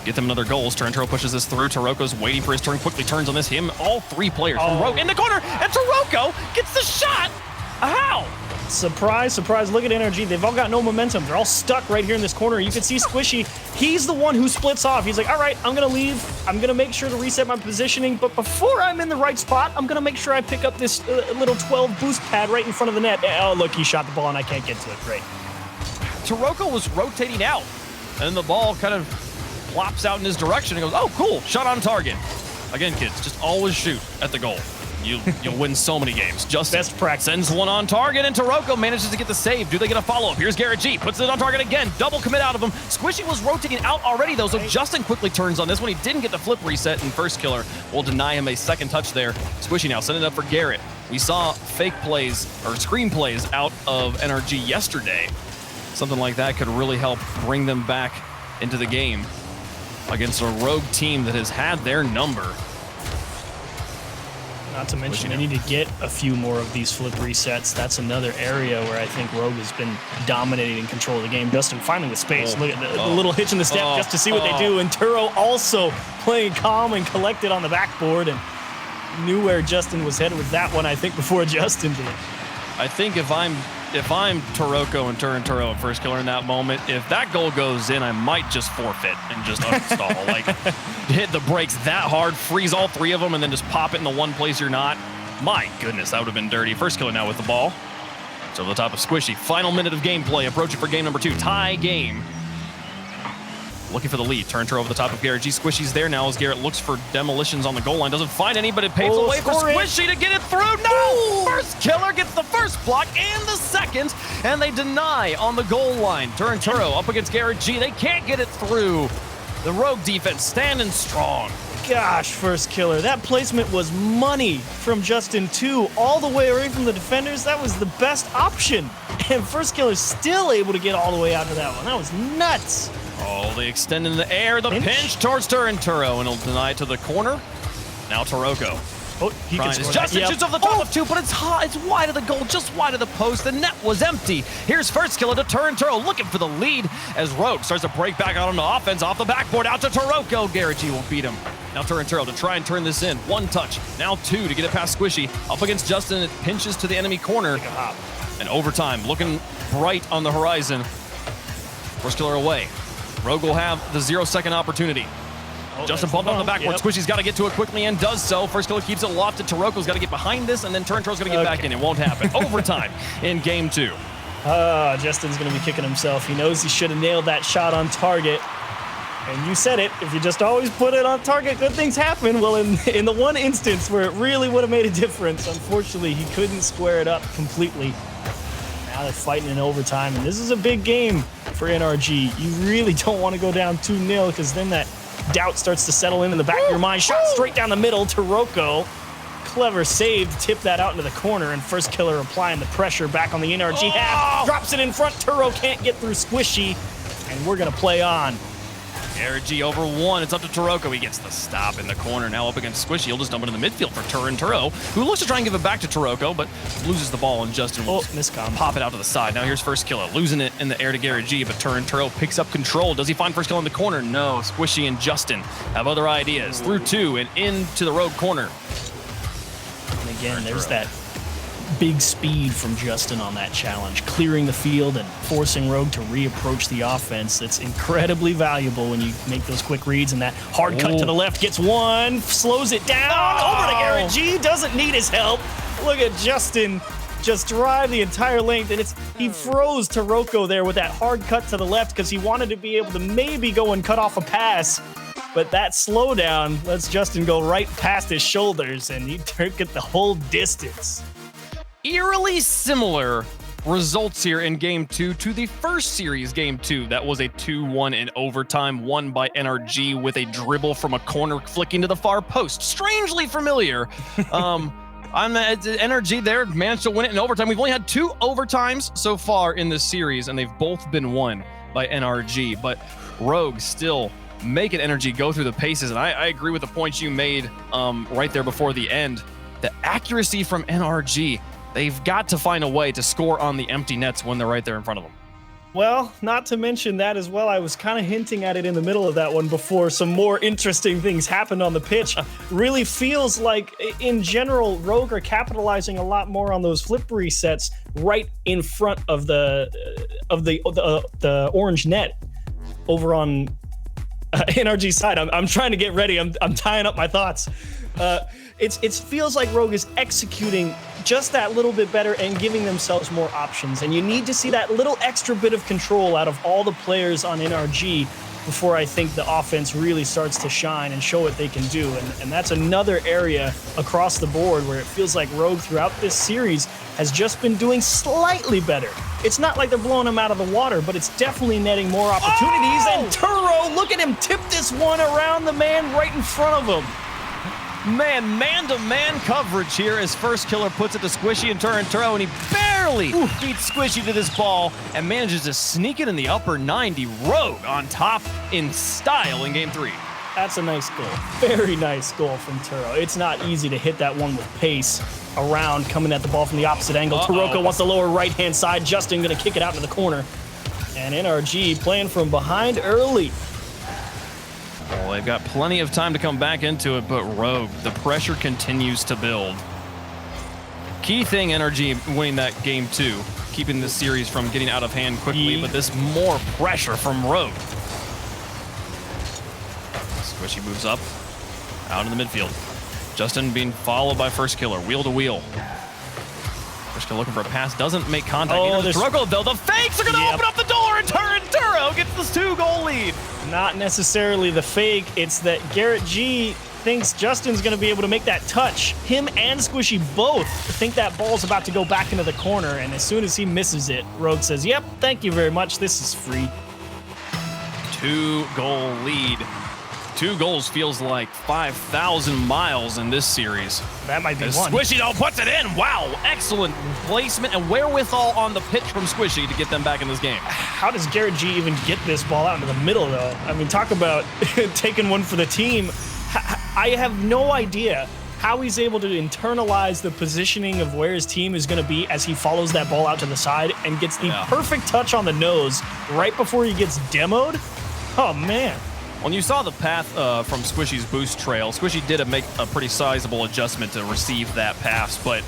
get them another goal? Turo pushes this through. Toroko's waiting for his turn, quickly turns on this. All 3 players from Rogue in the corner, and Toroko gets the shot. How? Surprise, surprise. Look at NRG. They've all got no momentum. They're all stuck right here in this corner. You can see Squishy. He's the one who splits off. He's like, all right, I'm going to leave. I'm going to make sure to reset my positioning. But before I'm in the right spot, I'm going to make sure I pick up this little 12 boost pad right in front of the net. Oh, look, he shot the ball and I can't get to it. Great. Toroko was rotating out, and then the ball kind of plops out in his direction and goes, oh, cool, shot on target. Again, kids, just always shoot at the goal. You'll win so many games. Justin best practice. Sends one on target, and Toroko manages to get the save. Do they get a follow-up? Here's Garrett G. Puts it on target again. Double commit out of him. Squishy was rotating out already, though, so Justin quickly turns on this one. He didn't get the flip reset, and First Killer will deny him a second touch there. Squishy now sending it up for Garrett. We saw fake plays or screen plays out of NRG yesterday. Something like that could really help bring them back into the game against a Rogue team that has had their number. Not to mention, you need to get a few more of these flip resets. That's another area where I think Rogue has been dominating and control of the game. Justin finally with space. Look at the little hitch in the step just to see what they do. And Turo also playing calm and collected on the backboard and knew where Justin was headed with that one, I think, before Justin did. I think if I'm if I'm Toroko and Turinturo and first killer in that moment, if that goal goes in, I might just forfeit and just uninstall. Like, hit the brakes that hard, freeze all three of them, and then just pop it in the one place you're not. My goodness, that would have been dirty. First killer now with the ball. So over the top of Squishy. Final minute of gameplay, approaching for game number 2. Tie game. Looking for the lead. Turn over the top of Garrett G. Squishy's there now as Garrett looks for demolitions on the goal line. Doesn't find any, but it paves the way for Squishy to get it through. No! First killer gets the first block and the second, and they deny on the goal line. Turinturo up against Garrett G. They can't get it through. The Rogue defense standing strong. Gosh, first killer. That placement was money from Justin 2 all the way away from the defenders. That was the best option. And first killer's still able to get all the way out to that one. That was nuts. Oh, they extend in the air. The pinch towards Turinturo, and he'll deny it to the corner. Now Toroko. Oh, he can score that. Justin shoots off the top of 2, but it's hot. It's wide of the goal, just wide of the post. The net was empty. Here's first killer to Turinturo, looking for the lead as Rogue starts to break back out on the offense. Off the backboard, out to Toroko. Garrett G will beat him. Now Turinturo to try and turn this in. 1 touch, now 2 to get it past Squishy. Up against Justin, it pinches to the enemy corner. And overtime, looking bright on the horizon. First killer away. Rogue will have the 0-second opportunity. Justin bumped on the backboard. Squishy's got to get to it quickly and does so. First killer keeps it lofted. Toroko's got to get behind this, and then Turinturo's going to get back in. It won't happen. Overtime in game 2. Justin's going to be kicking himself. He knows he should have nailed that shot on target. And you said it, if you just always put it on target, good things happen. Well, in the one instance where it really would have made a difference, unfortunately, he couldn't square it up completely. Now they're fighting in overtime, and this is a big game for NRG. You really don't want to go down 2-0, because then that doubt starts to settle in the back of your mind. Shot straight down the middle. Toroko, clever save to tip that out into the corner, and first killer applying the pressure back on the NRG half. Drops it in front. Turo can't get through Squishy, and we're going to play on. NRG over 1. It's up to Toroko. He gets the stop in the corner. Now up against Squishy. He'll just dump it in the midfield for Turinturo, who looks to try and give it back to Toroko, but loses the ball, and Justin will pop it out to the side. Now here's first killer, losing it in the air to Garrett G, but Turinturo picks up control. Does he find first killer in the corner? No. Squishy and Justin have other ideas. Through 2 and into the Rogue corner. And again, there's that big speed from Justin on that challenge, clearing the field and forcing Rogue to reapproach the offense. That's incredibly valuable when you make those quick reads, and that hard cut to the left gets one, slows it down, over to Garrett G, doesn't need his help. Look at Justin just drive the entire length, and he froze Toroko there with that hard cut to the left because he wanted to be able to maybe go and cut off a pass. But that slowdown lets Justin go right past his shoulders, and he took it the whole distance. Eerily similar results here in game 2 to the first series game 2. That was a 2-1 in overtime, won by NRG with a dribble from a corner flicking to the far post. Strangely familiar. NRG there managed to win it in overtime. We've only had 2 overtimes so far in this series, and they've both been won by NRG. But Rogue still making NRG go through the paces, and I agree with the points you made right there before the end. The accuracy from NRG. They've got to find a way to score on the empty nets when they're right there in front of them. Well, not to mention that as well, I was kind of hinting at it in the middle of that one before some more interesting things happened on the pitch. Really feels like, in general, Rogue are capitalizing a lot more on those flip resets right in front of the orange net over on NRG side. I'm trying to get ready. I'm tying up my thoughts. It feels like Rogue is executing just that little bit better and giving themselves more options. And you need to see that little extra bit of control out of all the players on NRG before I think the offense really starts to shine and show what they can do. And that's another area across the board where it feels like Rogue throughout this series has just been doing slightly better. It's not like they're blowing them out of the water, but it's definitely netting more opportunities. And Turo, look at him tip this one around the man right in front of him. Man-to-man coverage here as first killer puts it to Squishy and Turinturo, and he barely beats Squishy to this ball and manages to sneak it in the upper 90. Rogue on top in style in game 3. That's a nice goal. Very nice goal from Turo. It's not easy to hit that one with pace around, coming at the ball from the opposite angle. Toroko wants the lower right-hand side. Justin going to kick it out into the corner. And NRG playing from behind early. Well, they've got plenty of time to come back into it, but Rogue, the pressure continues to build. Key thing, NRG winning that game 2. keeping this series from getting out of hand quickly, but this more pressure from Rogue. Squishy moves up, out in the midfield. Justin being followed by First Killer, wheel to wheel. First Killer looking for a pass, doesn't make contact. Oh, there's struggle though. The fakes are going to open up the door, and Turinturo gets this 2-goal lead. Not necessarily the fake, it's that Garrett G thinks Justin's going to be able to make that touch. Him and Squishy both think that ball's about to go back into the corner, and as soon as he misses it, Rogue says, yep, thank you very much, this is free. 2-goal lead. 2 goals feels like 5,000 miles in this series. That might be As one. Squishy though puts it in. Wow, excellent placement and wherewithal on the pitch from Squishy to get them back in this game. How does Garrett G even get this ball out into the middle, though? I mean, talk about taking one for the team. I have no idea how he's able to internalize the positioning of where his team is going to be as he follows that ball out to the side and gets the perfect touch on the nose right before he gets demoed. Oh, man. When you saw the path from Squishy's boost trail, Squishy did make a pretty sizable adjustment to receive that pass, but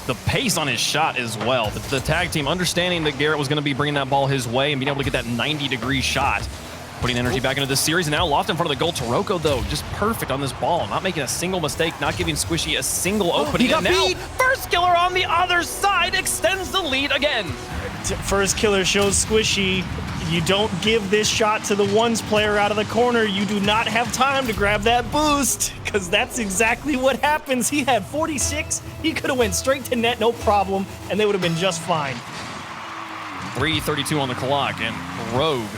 the pace on his shot as well. The tag team understanding that Garrett was going to be bringing that ball his way and being able to get that 90-degree shot, putting NRG back into this series, and now loft in front of the goal. Taroko, though, just perfect on this ball, not making a single mistake, not giving Squishy a single opening. He got beat. First Killer on the other side extends the lead again. First Killer shows Squishy, you don't give this shot to the ones player out of the corner. You do not have time to grab that boost, because that's exactly what happens. He had 46. He could have went straight to net, no problem, and they would have been just fine. 3:32 on the clock, and Rogue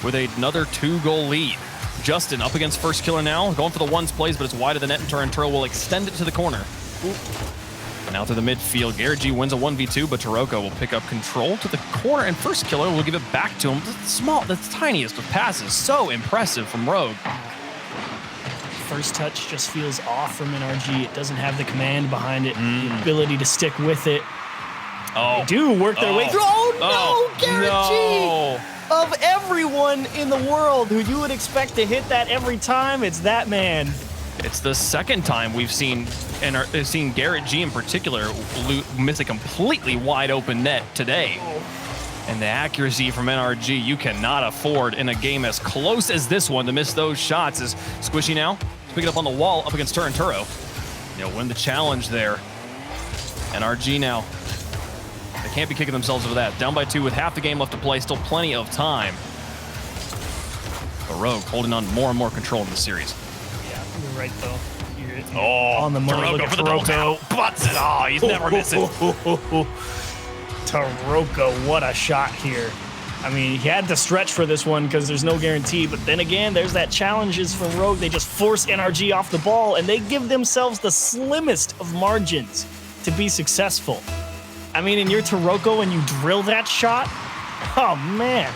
with another 2-goal lead. Justin up against First Killer now, going for the ones plays, but it's wide of the net, and Turinturo will extend it to the corner. Now through the midfield, Garrett G wins a 1v2, but Taroko will pick up control to the corner, and First Killer will give it back to him. The tiniest of passes. So impressive from Rogue. First touch just feels off from NRG. It doesn't have the command behind it, the ability to stick with it. Oh, They do work their way through. Oh, no, Garrett no. G! Of everyone in the world who you would expect to hit that every time, it's that man. It's the second time we've seen Garrett G in particular miss a completely wide open net today. And the accuracy from NRG, you cannot afford in a game as close as this one to miss those shots. As Squishy now picking up on the wall up against Turinturo. They'll win the challenge there. NRG now. They can't be kicking themselves over that. Down by 2 with half the game left to play, still plenty of time. But Rogue holding on more and more control in the series. Yeah, you're right, though. You're on the money. Look at for the double tap. Butts it. Oh, he's never missing. Taroko, what a shot here. I mean, he had to stretch for this one because there's no guarantee, but then again, there's that challenges from Rogue. They just force NRG off the ball, and they give themselves the slimmest of margins to be successful. I mean, and you're Taroko and you drill that shot? Oh, man.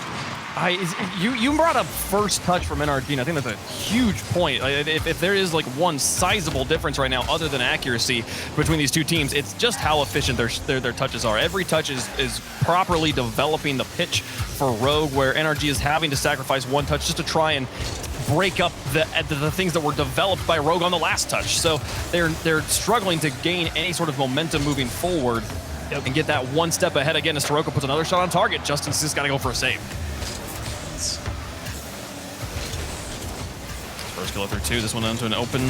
You brought up first touch from NRG, and I think that's a huge point. If there is like one sizable difference right now other than accuracy between these two teams, it's just how efficient their touches are. Every touch is properly developing the pitch for Rogue, where NRG is having to sacrifice one touch just to try and break up the things that were developed by Rogue on the last touch. So they're struggling to gain any sort of momentum moving forward and get that one step ahead again as Taroko puts another shot on target. Justin's just got to go for a save. First Killer through 2. This one into an open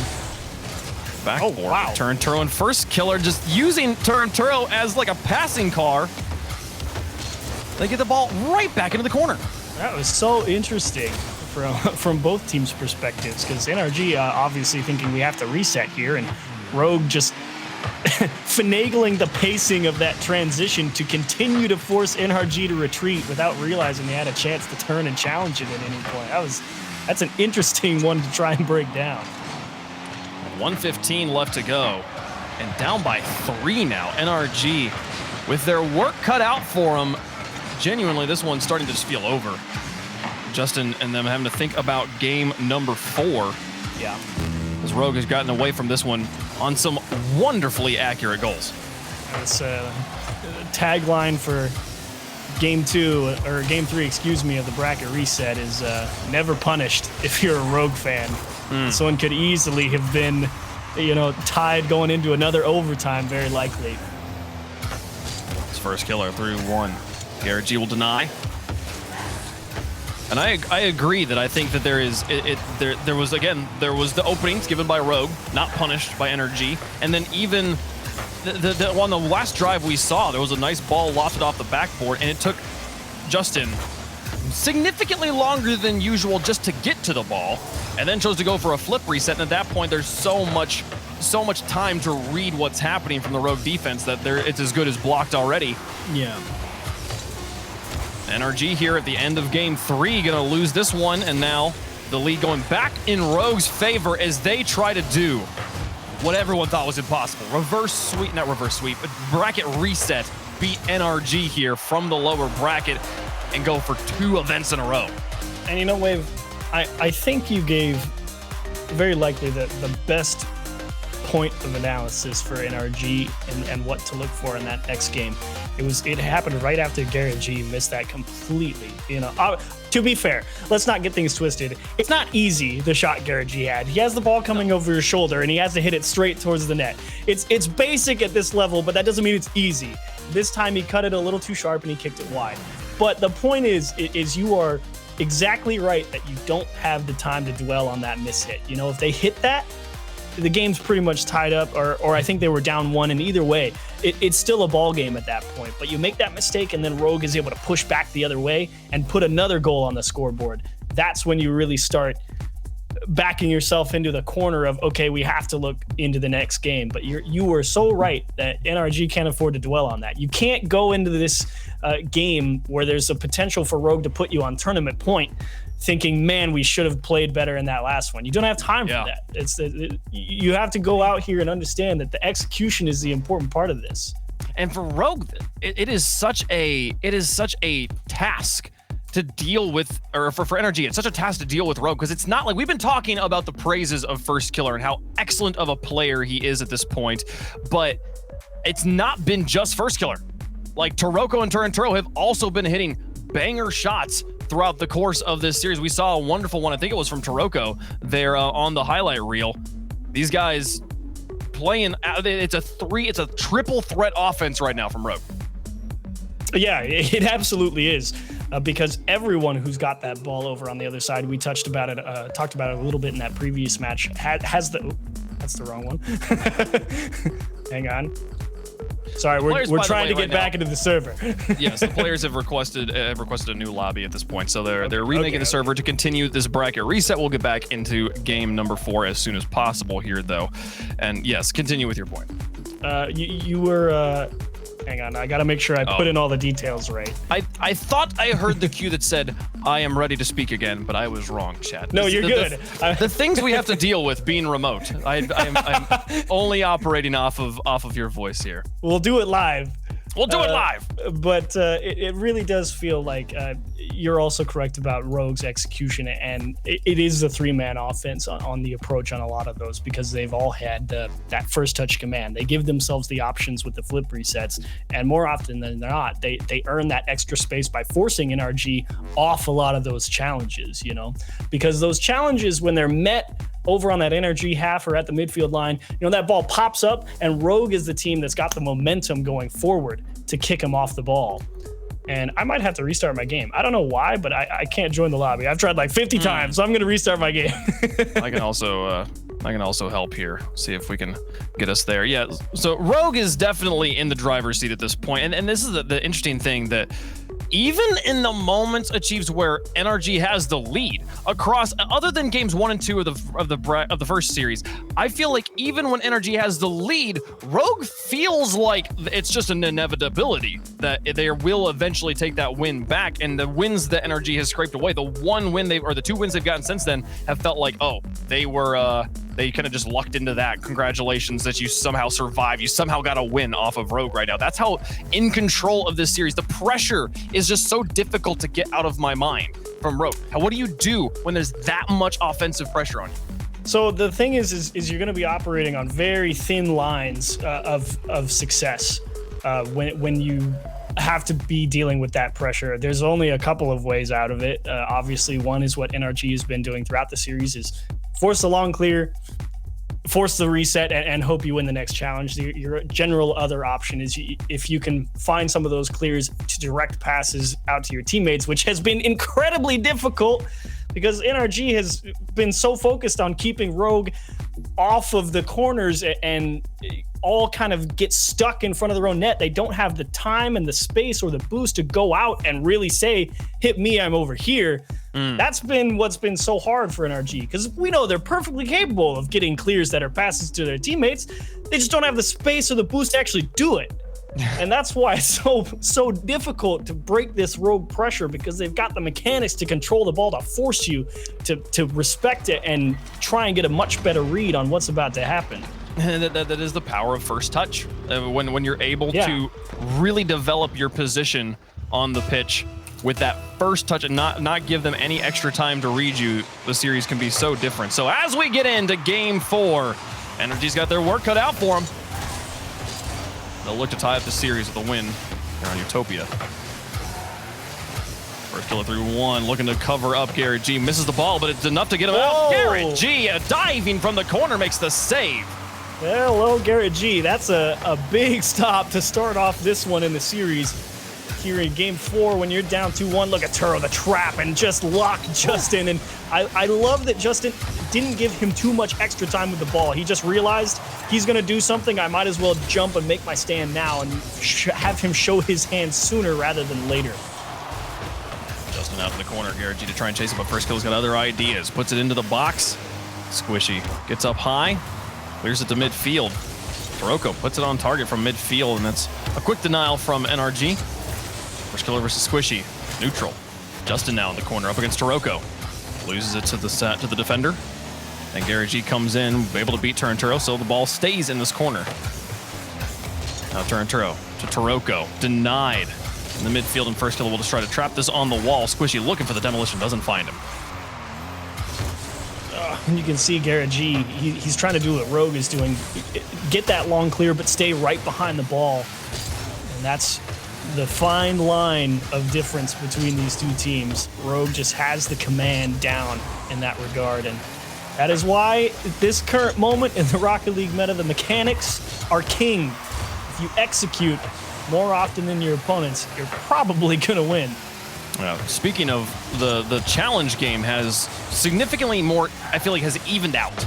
backboard. Oh, wow. Turinturo and First Killer just using Turinturo as like a passing car. They get the ball right back into the corner. That was so interesting from both teams' perspectives, because NRG obviously thinking we have to reset here, and Rogue just finagling the pacing of that transition to continue to force NRG to retreat without realizing they had a chance to turn and challenge it at any point. That's an interesting one to try and break down. 1:15 left to go, and down by 3 now. NRG with their work cut out for them. Genuinely, this one's starting to just feel over. Justin and them having to think about game number 4. Yeah. As Rogue has gotten away from this one on some wonderfully accurate goals. That's a tagline for game 2, or game 3, excuse me, of the bracket reset is never punished if you're a Rogue fan. This one could easily have been, tied going into another overtime, very likely. It's First Killer through 1. Garrett G will deny. And I agree that I think that there was the openings given by Rogue, not punished by NRG, and then even on the last drive we saw, there was a nice ball lofted off the backboard, and it took Justin significantly longer than usual just to get to the ball, and then chose to go for a flip reset. And at that point, there's so much time to read what's happening from the Rogue defense that it's as good as blocked already. Yeah. NRG here at the end of game 3, gonna lose this one, and now the lead going back in Rogue's favor as they try to do what everyone thought was impossible. Not reverse sweep, but bracket reset, beat NRG here from the lower bracket and go for 2 events in a row. And you know, Wave, I think you gave very likely the best point of analysis for NRG and what to look for in that next game. It happened right after Garrett G missed that completely. You know, to be fair, let's not get things twisted. It's not easy, the shot Garrett G had. He has the ball coming over his shoulder and he has to hit it straight towards the net. It's basic at this level, but that doesn't mean it's easy. This time he cut it a little too sharp and he kicked it wide. But the point is you are exactly right that you don't have the time to dwell on that mishit. You know, if they hit that, the game's pretty much tied up, or I think they were down 1, and either way, it's still a ball game at that point. But you make that mistake, and then Rogue is able to push back the other way and put another goal on the scoreboard. That's when you really start backing yourself into the corner of, okay, we have to look into the next game. But you were so right that NRG can't afford to dwell on that. You can't go into this game where there's a potential for Rogue to put you on tournament point thinking, man, we should have played better in that last one. You don't have time for that. You have to go out here and understand that the execution is the important part of this. And for Rogue, it is such a task to deal with, or for NRG, it's such a task to deal with Rogue, because it's not like we've been talking about the praises of First Killer and how excellent of a player he is at this point, but it's not been just First Killer. Like Taroko and Turinturo have also been hitting banger shots throughout the course of this series. We saw a wonderful one, I think it was from Taroko there on the highlight reel. These guys playing, it's a triple threat offense right now from Rogue. Yeah, it absolutely is, because everyone who's got that ball over on the other side, we talked about it a little bit in that previous match, has the, that's the wrong one. Hang on. Sorry, we're trying to get back into the server. Yes, the players have requested a new lobby at this point, so they're remaking the server to continue this bracket reset. We'll get back into game number 4 as soon as possible here, though. And yes, continue with your point. You were. Hang on, I gotta make sure I put in all the details right. I thought I heard the cue that said, I am ready to speak again, but I was wrong, Chad. No, you're good. The things we have to deal with being remote. I'm only operating off of your voice here. We'll do it live. We'll do it live. But it really does feel like you're also correct about Rogue's execution, and it is the 3-man offense on the approach on a lot of those, because they've all had that first touch command. They give themselves the options with the flip resets, and more often than not, they earn that extra space by forcing NRG off a lot of those challenges, you know, because those challenges, when they're met over on that NRG half or at the midfield line, you know, that ball pops up and Rogue is the team that's got the momentum going forward to kick him off the ball. And I might have to restart my game. I don't know why, but I can't join the lobby. I've tried like 50 times, so I'm going to restart my game. I can also help here. See if we can get us there. Yeah, so Rogue is definitely in the driver's seat at this point. And this is the interesting thing, that even in the moments achieves where NRG has the lead across, other than games 1 and 2 of the first series, I feel like even when NRG has the lead, Rogue feels like it's just an inevitability that they will eventually take that win back. And the wins that NRG has scraped away, the 1 win the 2 wins they've gotten since then, have felt like, oh, they kind of just lucked into that. Congratulations that you somehow survived. You somehow got a win off of Rogue right now. That's how in control of this series. The pressure is just so difficult to get out of my mind from Rogue. What do you do when there's that much offensive pressure on you? So the thing is you're going to be operating on very thin lines of success when you have to be dealing with that pressure. There's only a couple of ways out of it. Obviously, one is what NRG has been doing throughout the series, is force the long clear, force the reset and hope you win the next challenge. Your general other option is if you can find some of those clears to direct passes out to your teammates, which has been incredibly difficult because NRG has been so focused on keeping Rogue off of the corners and all kind of get stuck in front of their own net. They don't have the time and the space or the boost to go out and really say, hit me, I'm over here. That's been what's been so hard for NRG, because we know they're perfectly capable of getting clears that are passes to their teammates. They just don't have the space or the boost to actually do it. And that's why it's so difficult to break this Rogue pressure, because they've got the mechanics to control the ball to force you to respect it and try and get a much better read on what's about to happen. That is the power of first touch. When you're able to really develop your position on the pitch with that first touch and not give them any extra time to read you, the series can be so different. So as we get into game 4, NRG's got their work cut out for them. They'll look to tie up the series with a win here on Utopia. First killer through 1, looking to cover up Garrett G. Misses the ball, but it's enough to get him out. Garrett G, diving from the corner, makes the save. Hello, Garrett G. That's a big stop to start off this one in the series. Here in game 4, when you're down 2-1, look at Turo, the trap, and just lock Justin. And I love that Justin didn't give him too much extra time with the ball. He just realized he's going to do something. I might as well jump and make my stand now and have him show his hand sooner rather than later. Justin out in the corner, Garrett G to try and chase him, but first kill's got other ideas. Puts it into the box. Squishy gets up high, clears it to midfield. Taroko puts it on target from midfield, and that's a quick denial from NRG. First killer versus Squishy, neutral. Justin now in the corner up against Taroko. Loses it to the defender. And Garrett G comes in, able to beat Turinturo, so the ball stays in this corner. Now Turinturo to Taroko, denied in the midfield, and first killer will just try to trap this on the wall. Squishy looking for the demolition, doesn't find him. And you can see Garrett G, he's trying to do what Rogue is doing. Get that long clear, but stay right behind the ball. And that's the fine line of difference between these two teams. Rogue just has the command down in that regard, and that is why at this current moment in the Rocket League meta, the mechanics are king. If you execute more often than your opponents, you're probably gonna win. Speaking of, the challenge game has significantly more, I feel like, has evened out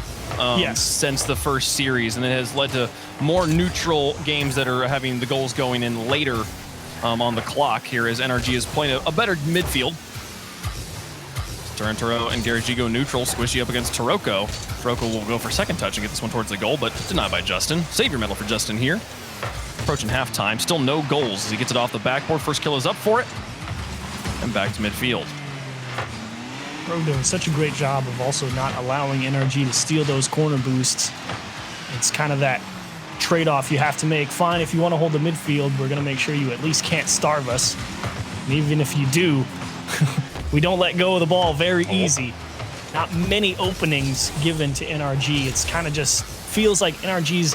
since the first series, and it has led to more neutral games that are having the goals going in later on the clock here, as NRG is playing a better midfield. Turinturo and Garrett G go neutral. Squishy up against Taroko. Taroko will go for second touch and get this one towards the goal, but denied by Justin. Savior medal for Justin here. Approaching halftime. Still no goals as he gets it off the backboard. First kill is up for it. And back to midfield. Rogue doing such a great job of also not allowing NRG to steal those corner boosts. It's kind of that trade-off you have to make. Fine, if you want to hold the midfield, we're going to make sure you at least can't starve us. And even if you do, we don't let go of the ball very easy. Not many openings given to NRG. It's kind of just feels like NRG's,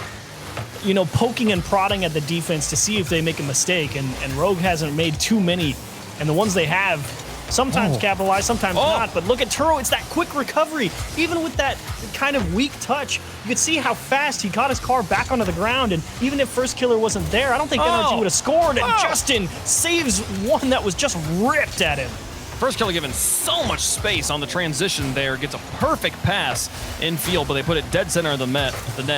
poking and prodding at the defense to see if they make a mistake, and Rogue hasn't made too many. And the ones they have sometimes capitalize, sometimes not. But look at Turo, it's that quick recovery. Even with that kind of weak touch, you could see how fast he got his car back onto the ground. And even if first killer wasn't there, I don't think NRG would have scored. And Justin saves one that was just ripped at him. First killer given so much space on the transition there, gets a perfect pass infield, but they put it dead center of the net,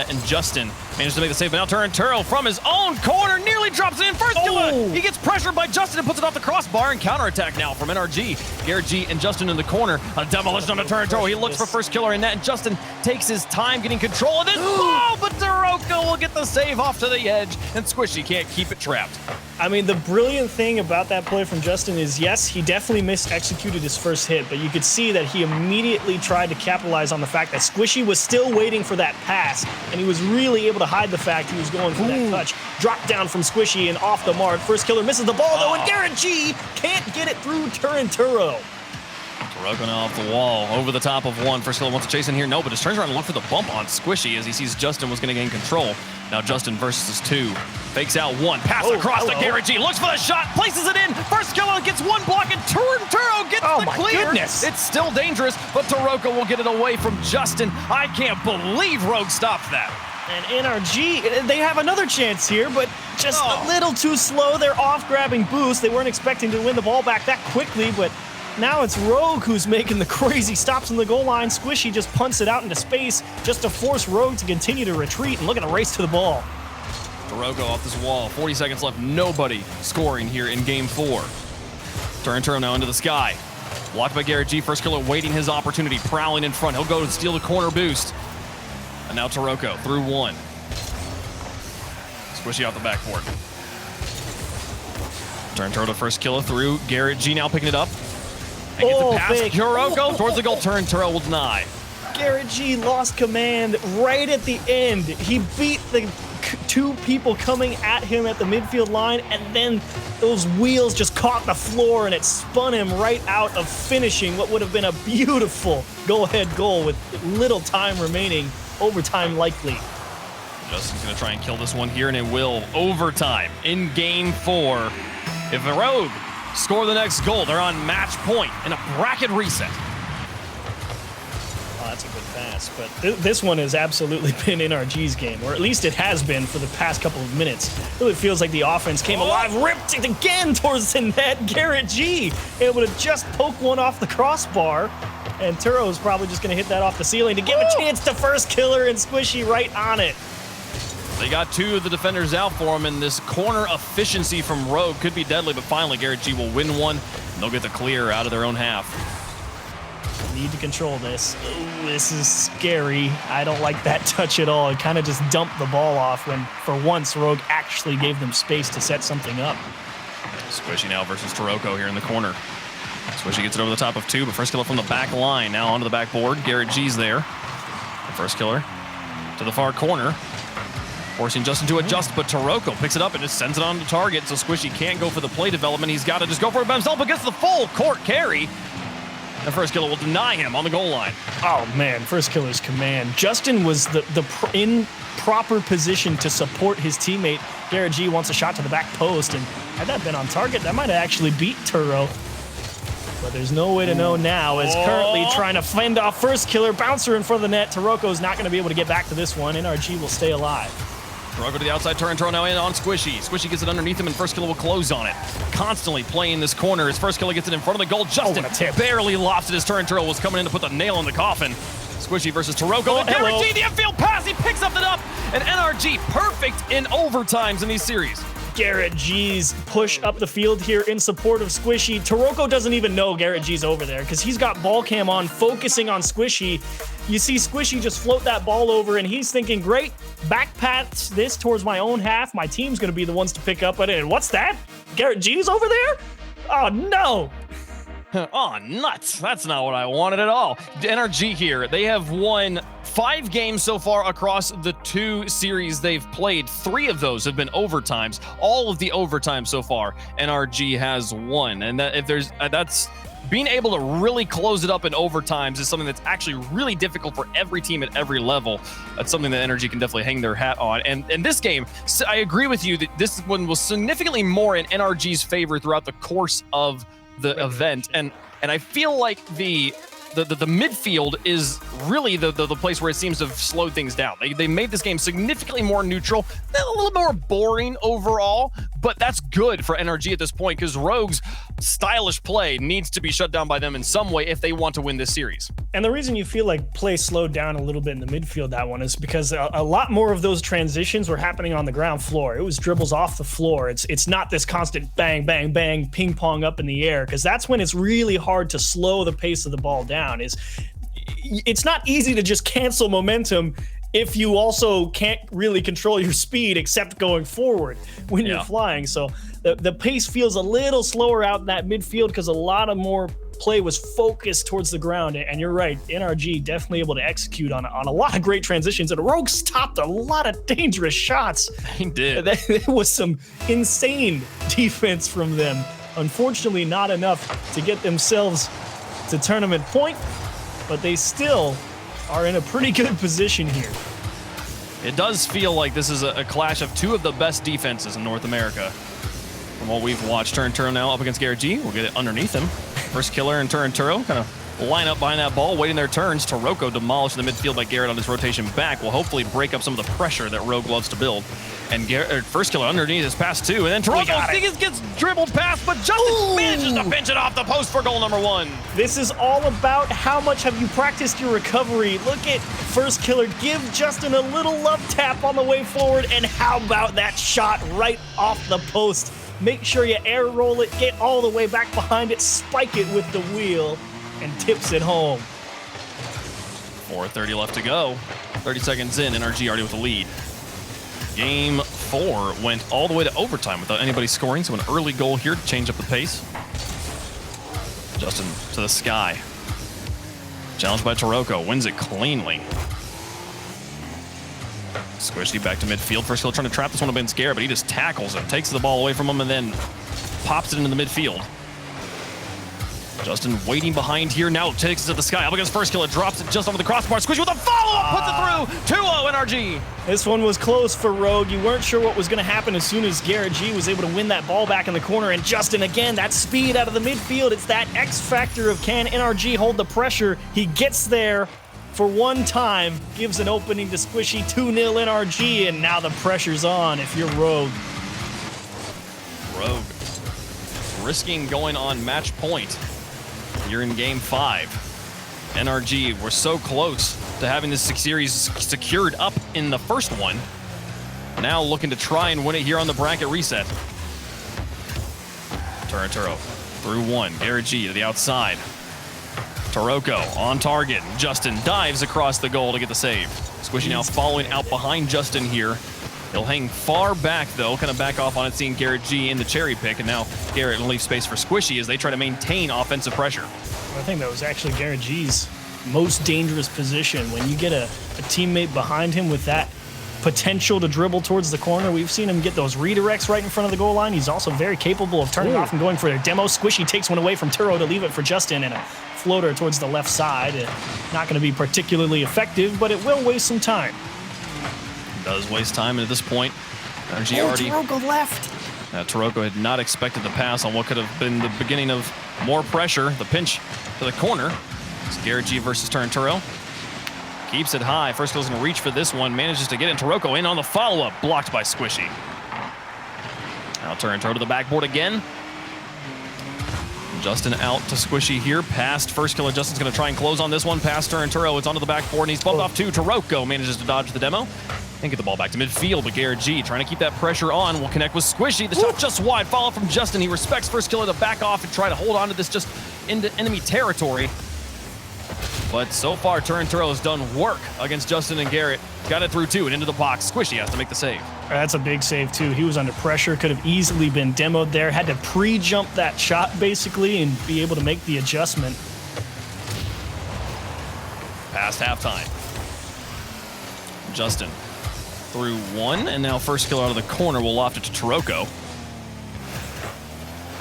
and Justin managed to make the save. But now Turinturo from his own corner nearly drops it in. First killer, he gets pressured by Justin and puts it off the crossbar, and counterattack now from NRG. Garrett G and Justin in the corner. A demolition on the Turinturo. He looks for first killer in net, and Justin takes his time getting control of this. But Taroko will get the save off to the edge, and Squishy can't keep it trapped. I mean, the brilliant thing about that play from Justin is, yes, he definitely executed his first hit, but you could see that he immediately tried to capitalize on the fact that Squishy was still waiting for that pass, and he was really able to hide the fact he was going for that touch. Drop down from Squishy and off the mark. First killer misses the ball, though, and Garrett G can't get it through Turinturo. Taroko now off the wall, over the top of one. First killer wants to chase in here, no, but just turns around and looks for the bump on Squishy as he sees Justin was going to gain control. Now Justin versus two. Fakes out one, pass across to Garrett G, looks for the shot, places it in. First killer gets one block, and Turo gets the clear. Goodness. It's still dangerous, but Taroko will get it away from Justin. I can't believe Rogue stopped that. And NRG, they have another chance here, but just a little too slow. They're off grabbing boost. They weren't expecting to win the ball back that quickly, but now it's Rogue who's making the crazy stops on the goal line. Squishy just punts it out into space just to force Rogue to continue to retreat, and look at the race to the ball. Taroko off this wall, 40 seconds left, nobody scoring here in game 4. Turo now into the sky. Blocked by Garrett G, first killer waiting his opportunity, prowling in front. He'll go to steal the corner boost. And now Taroko through one. Squishy off the backboard. Turo to first killer through. Garrett G now picking it up. And gets it past Taroko towards the goal. Turo will deny. Garrett G lost command right at the end. He beat the two people coming at him at the midfield line, and then those wheels just caught the floor and it spun him right out of finishing what would have been a beautiful go-ahead goal with little time remaining. Overtime likely. Justin's going to try and kill this one here, and it will. Overtime in game 4. If the Rogue score the next goal, they're on match point in a bracket reset. Oh, that's a good pass, but this one has absolutely been NRG's game, or at least it has been for the past couple of minutes. It really feels like the offense came alive, ripped it again towards the net. Garrett G able to just poke one off the crossbar. And Turo's probably just going to hit that off the ceiling to give a chance to first killer, and Squishy right on it. They got two of the defenders out for him, and this corner efficiency from Rogue could be deadly, but finally Garrett G will win one, and they'll get the clear out of their own half. Need to control this. Ooh, this is scary. I don't like that touch at all. It kind of just dumped the ball off when, for once, Rogue actually gave them space to set something up. Squishy now versus Taroko here in the corner. Squishy gets it over the top of two, but first killer from the back line. Now onto the backboard. Garrett G's there. The first killer to the far corner, forcing Justin to adjust, but Taroko picks it up and just sends it on to target, so Squishy can't go for the play development. He's got to just go for it by himself, but gets the full court carry. The first killer will deny him on the goal line. Oh, man, first killer's command. Justin was in proper position to support his teammate. Garrett G wants a shot to the back post, and had that been on target, that might have actually beat Turo. But there's no way to know now, as currently trying to fend off first killer. Bouncer in front of the net. Taroko's not going to be able to get back to this one. NRG will stay alive. Taroko to the outside, Turo now in on Squishy. Squishy gets it underneath him, and first killer will close on it. Constantly playing this corner. His first killer gets it in front of the goal. Justin barely lofted his turn. Turo was coming in to put the nail in the coffin. Squishy versus Taroko. And Garrett G, the infield pass. He picks up it up. And NRG perfect in overtimes in these series. Garrett G's push up the field here in support of Squishy. Taroko doesn't even know Garrett G's over there because he's got ball cam on, focusing on Squishy. You see Squishy just float that ball over, and he's thinking, great, back pass this towards my own half. My team's going to be the ones to pick up it. And what's that? Garrett G's over there? Oh, no. Oh, nuts. That's not what I wanted at all. NRG here, they have won 5 games so far across the 2 series they've played. 3 of those have been overtimes. All of the overtimes so far, NRG has won. And that's being able to really close it up in overtimes is something that's actually really difficult for every team at every level. That's something that NRG can definitely hang their hat on. And this game, I agree with you that this one was significantly more in NRG's favor throughout the course of the event, and I feel like the midfield is really the place where it seems to have slowed things down. They made this game significantly more neutral, a little more boring overall, but that's good for NRG at this point because Rogue's stylish play needs to be shut down by them in some way if they want to win this series. And the reason you feel like play slowed down a little bit in the midfield that one is because a lot more of those transitions were happening on the ground floor. It was dribbles off the floor. It's not this constant bang, bang, bang, ping pong up in the air, because that's when it's really hard to slow the pace of the ball down. It's not easy to just cancel momentum if you also can't really control your speed except going forward when you're flying. So the pace feels a little slower out in that midfield because a lot of more play was focused towards the ground. And you're right, NRG definitely able to execute on a lot of great transitions, and Rogue stopped a lot of dangerous shots. He did. It was some insane defense from them. Unfortunately, not enough to get themselves It's a tournament point, but they still are in a pretty good position here. It does feel like this is a clash of two of the best defenses in North America. From what we've watched, Turn now up against Garrett G. We'll get it underneath him. First killer and Turn kind of line up behind that ball, waiting their turns. Taroko demolished in the midfield by Garrett on his rotation back will hopefully break up some of the pressure that Rogue loves to build. And Garrett, first killer underneath his pass two, and then Taroko gets dribbled past, but Justin manages to pinch it off the post for goal number 1. This is all about how much have you practiced your recovery. Look at first killer give Justin a little love tap on the way forward, and how about that shot right off the post? Make sure you air roll it, get all the way back behind it, spike it with the wheel, and tips it home. 4:30 left to go. 30 seconds in, NRG already with the lead. Game 4 went all the way to overtime without anybody scoring, so an early goal here to change up the pace. Justin to the sky. Challenged by Taroko, wins it cleanly. Squishy back to midfield. First kill trying to trap this one against Garrett, but he just tackles him, takes the ball away from him, and then pops it into the midfield. Justin waiting behind here now, takes it to the sky. Up against first killer, drops it just over the crossbar. Squishy with a follow-up, puts it through. 2-0 NRG. This one was close for Rogue. You weren't sure what was going to happen as soon as Garrett G was able to win that ball back in the corner. And Justin, again, that speed out of the midfield. It's that X factor of can NRG hold the pressure. He gets there for one time, gives an opening to Squishy, 2-0 NRG, and now the pressure's on if you're Rogue. Rogue risking going on match point. You're in game 5. NRG, we're so close to having this series secured up in the first one. Now looking to try and win it here on the bracket reset. Turinturo through one. Garrett G to the outside. Taroko on target. Justin dives across the goal to get the save. Squishy now following out behind Justin here. He'll hang far back, though, kind of back off on it, seeing Garrett G in the cherry pick, and now Garrett will leave space for Squishy as they try to maintain offensive pressure. I think that was actually Garrett G's most dangerous position. When you get a teammate behind him with that potential to dribble towards the corner, we've seen him get those redirects right in front of the goal line. He's also very capable of turning off and going for a demo. Squishy takes one away from Turo to leave it for Justin, and a floater towards the left side. Not going to be particularly effective, but it will waste some time. Does waste time, and at this point, NRG already... Taroko left. Taroko had not expected the pass on what could have been the beginning of more pressure. The pinch to the corner. It's Garrett G versus Turinturo. Keeps it high. First goes going to reach for this one. Manages to get in. Taroko in on the follow-up. Blocked by Squishy. Now Turinturo to the backboard again. Justin out to Squishy here. Past first killer. Justin's going to try and close on this one. Past Turinturo. It's onto the backboard, and he's bumped off to Taroko. Manages to dodge the demo and get the ball back to midfield. But Garrett G trying to keep that pressure on. Will connect with Squishy. The shot just wide. Follow from Justin. He respects first killer to back off and try to hold on to this just into enemy territory. But so far, Turinturo has done work against Justin and Garrett. Got it through two and into the box. Squishy has to make the save. That's a big save, too. He was under pressure. Could have easily been demoed there. Had to pre-jump that shot, basically, and be able to make the adjustment. Past halftime. Justin through one, and now first killer out of the corner will loft it to Taroko.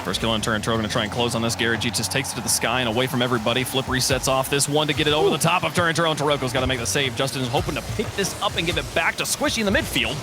First kill on Turinturo going to try and close on this. Garrett G just takes it to the sky and away from everybody. Flip resets off this one to get it over the top of Turinturo, and Taroko's got to make the save. Justin is hoping to pick this up and give it back to Squishy in the midfield.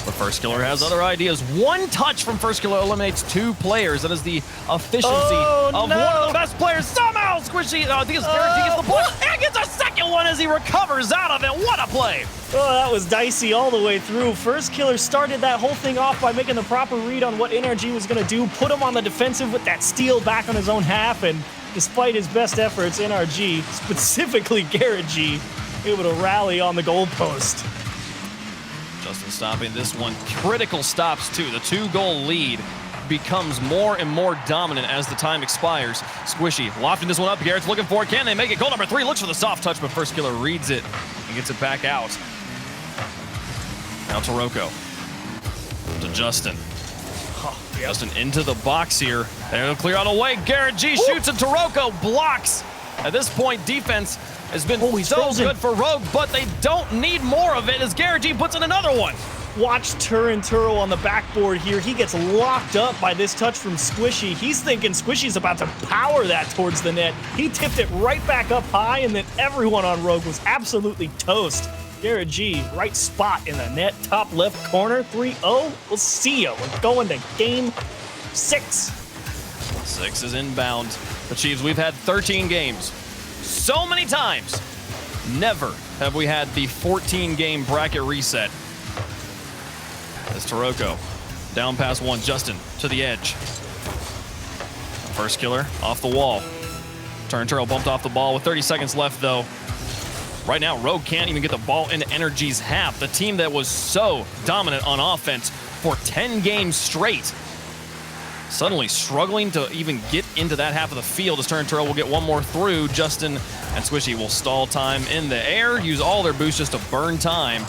But first killer has other ideas. One touch from first killer eliminates two players. That is the efficiency of one of the best players. Somehow Squishy, I think it's Garrett G gets the point and gets a second one as he recovers out of it. What a play! Oh, that was dicey all the way through. First killer started that whole thing off by making the proper read on what NRG was going to do, put him on the defensive with that steal back on his own half, and despite his best efforts, NRG, specifically Garrett G, able to rally on the goalpost. Justin stopping this one. Critical stops, too. The two-goal lead becomes more and more dominant as the time expires. Squishy lofting this one up. Garrett's looking for it. Can they make it? Goal number 3. Looks for the soft touch, but first killer reads it and gets it back out. Now Taroko to Justin. Justin into the box here. They'll clear out away. Garrett G shoots and Taroko blocks. At this point, defense has been so good for Rogue, but they don't need more of it as Garrett G puts in another one. watch Turinturo on the backboard here. He gets locked up by this touch from Squishy. He's thinking Squishy's about to power that towards the net. He tipped it right back up high, and then everyone on Rogue was absolutely toast. Garrett G, right spot in the net, top left corner, 3-0. We'll see ya. We're going to game 6. 6 is inbound. The Chiefs, we've had 13 games. So many times. Never have we had the 14-game bracket reset. As Taroko down past 1, Justin to the edge. First killer off the wall. Turinturo bumped off the ball with 30 seconds left though. Right now, Rogue can't even get the ball into NRG's half. The team that was so dominant on offense for 10 games straight. Suddenly struggling to even get into that half of the field as Turinturo will get one more through. Justin and Squishy will stall time in the air, use all their boosts just to burn time.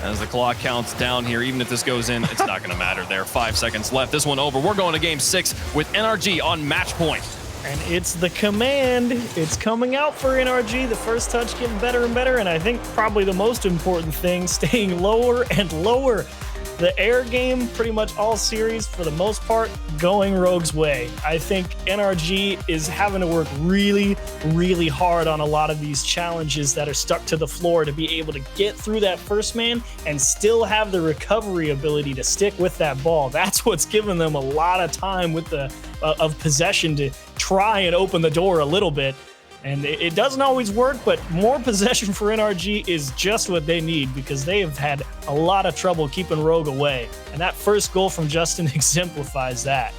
As the clock counts down here, even if this goes in, it's not gonna matter there. 5 seconds left, this one over. We're going to game 6 with NRG on match point. And it's the command. It's coming out for NRG. The first touch getting better and better. And I think probably the most important thing, staying lower and lower. The air game, pretty much all series, for the most part, going Rogue's way. I think NRG is having to work really, really hard on a lot of these challenges that are stuck to the floor to be able to get through that first man and still have the recovery ability to stick with that ball. That's what's given them a lot of time with the of possession to try and open the door a little bit. And it doesn't always work, but more possession for NRG is just what they need because they have had a lot of trouble keeping Rogue away. And that first goal from Justin exemplifies that.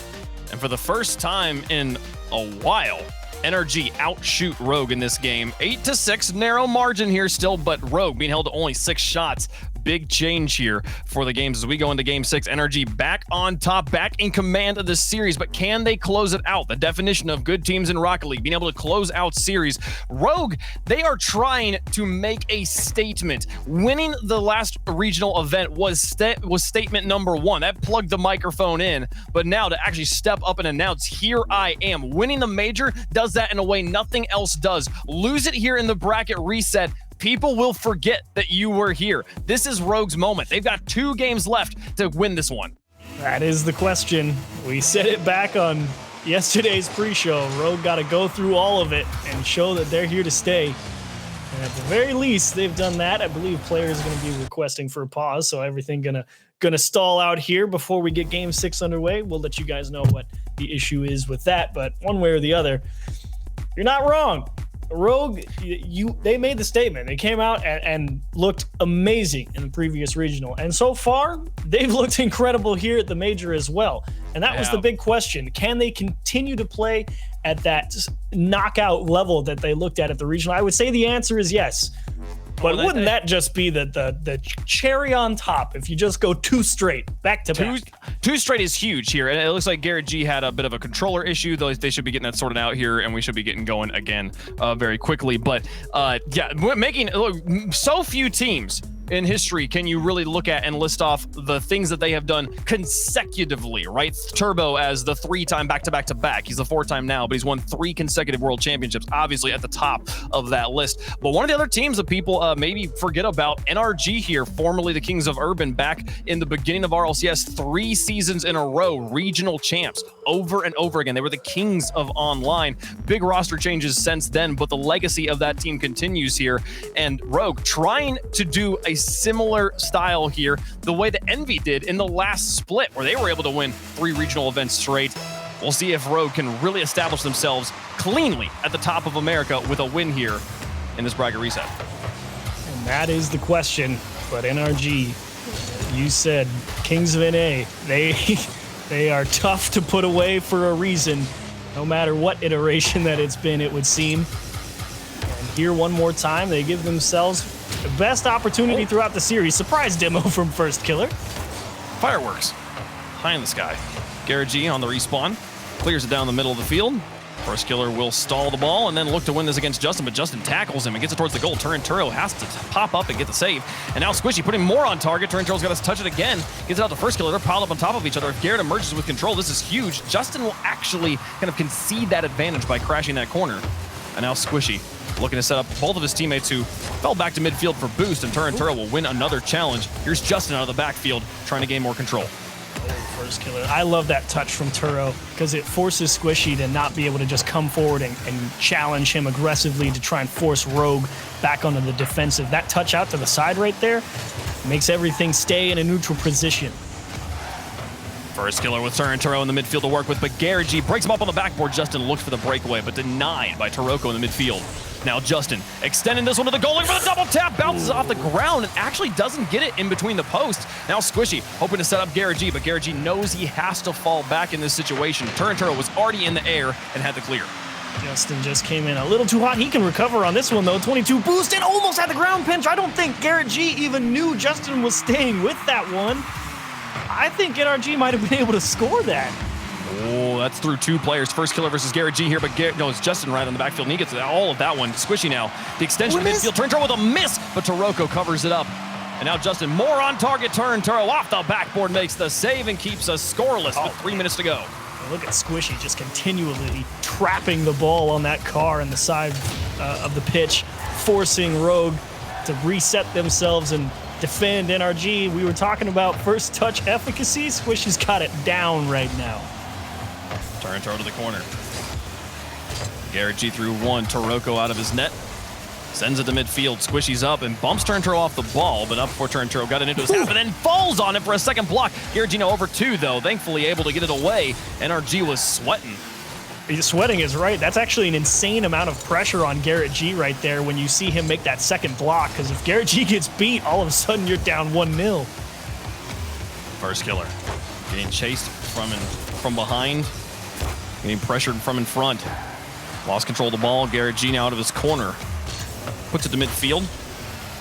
And for the first time in a while, NRG outshoot Rogue in this game. 8-6, narrow margin here still, but Rogue being held to only 6 shots. Big change here for the games as we go into game 6. NRG back on top, back in command of this series, but can they close it out? The definition of good teams in Rocket League, being able to close out series. Rogue, they are trying to make a statement. Winning the last regional event was statement number 1. That plugged the microphone in, but now to actually step up and announce, here I am. Winning the major does that in a way nothing else does. Lose it here in the bracket reset, people will forget that you were here. This is Rogue's moment. They've got 2 games left to win this one. That is the question. We said it back on yesterday's pre-show. Rogue got to go through all of it and show that they're here to stay. And at the very least, they've done that. I believe players are going to be requesting for a pause, so everything gonna stall out here before we get game 6 underway. We'll let you guys know what the issue is with that, but one way or the other, you're not wrong. Rogue, they made the statement. They came out and looked amazing in the previous regional. And so far, they've looked incredible here at the major as well. And that was the big question. Can they continue to play at that knockout level that they looked at the regional? I would say the answer is yes. But wouldn't that just be the cherry on top if you just go 2 straight, back to back? 2 straight is huge here, and it looks like Garrett G had a bit of a controller issue, though they should be getting that sorted out here, and we should be getting going again very quickly. But yeah, look, so few teams in history can you really look at and list off the things that they have done consecutively, right? Turbo as the 3-time back-to-back-to-back. He's the 4-time now, but he's won 3 consecutive world championships, obviously at the top of that list. But one of the other teams that people maybe forget about, NRG here, formerly the Kings of Urban, back in the beginning of RLCS, 3 seasons in a row, regional champs over and over again. They were the Kings of Online. Big roster changes since then, but the legacy of that team continues here. And Rogue trying to do a similar style here, the way that Envy did in the last split, where they were able to win 3 regional events straight. We'll see if Rogue can really establish themselves cleanly at the top of America with a win here in this bracket reset. And that is the question. But NRG, you said Kings of NA, they are tough to put away for a reason, no matter what iteration that it's been, it would seem. And here one more time, they give themselves the best opportunity throughout the series. Surprise demo from First Killer. Fireworks high in the sky. Garrett G on the respawn, clears it down the middle of the field. First Killer will stall the ball and then look to win this against Justin, but Justin tackles him and gets it towards the goal. Turinturo has to pop up and get the save. And now Squishy putting more on target. Turinturo's got to touch it again. Gets it out to First Killer. They're piled up on top of each other. If Garrett emerges with control, this is huge. Justin will actually kind of concede that advantage by crashing that corner. And now Squishy looking to set up both of his teammates who fell back to midfield for boost, and Turinturo will win another challenge. Here's Justin out of the backfield trying to gain more control. First killer. I love that touch from Turo because it forces Squishy to not be able to just come forward and challenge him aggressively to try and force Rogue back onto the defensive. That touch out to the side right there makes everything stay in a neutral position. First killer with Turinturo in the midfield to work with, but Garrett G breaks him up on the backboard. Justin looks for the breakaway, but denied by Taroko in the midfield. Now Justin extending this one to the goalie for the double tap, bounces off the ground and actually doesn't get it in between the posts. Now Squishy hoping to set up Garrett G, but Garrett G knows he has to fall back in this situation. Turinturo was already in the air and had to clear. Justin just came in a little too hot. He can recover on this one though. 22 boost and almost had the ground pinch. I don't think Garrett G even knew Justin was staying with that one. I think NRG might have been able to score that. Oh, that's through two players. First killer versus Garrett G here, but it's Justin right on the backfield, and he gets all of that one. Squishy now. The extension of midfield. Turinturo with a miss, but Taroko covers it up. And now Justin, more on target. Turinturo off the backboard, makes the save and keeps us scoreless with 3 minutes to go. Look at Squishy just continually trapping the ball on that car in the side of the pitch, forcing Rogue to reset themselves and defend NRG. We were talking about first touch efficacy. Squishy's got it down right now. Turinturo to the corner. Garrett G through one. Taroko out of his net. Sends it to midfield. Squishy's up and bumps Turinturo off the ball, but up before Turinturo got it into his half and then falls on it for a second block. Garrett G now over two, though. Thankfully able to get it away. NRG was sweating. Sweating is right. That's actually an insane amount of pressure on Garrett G right there when you see him make that second block, because if Garrett G gets beat, all of a sudden you're down 1-0. First killer. Getting chased from behind. Getting pressured from in front. Lost control of the ball. Garrett G now out of his corner. Puts it to midfield.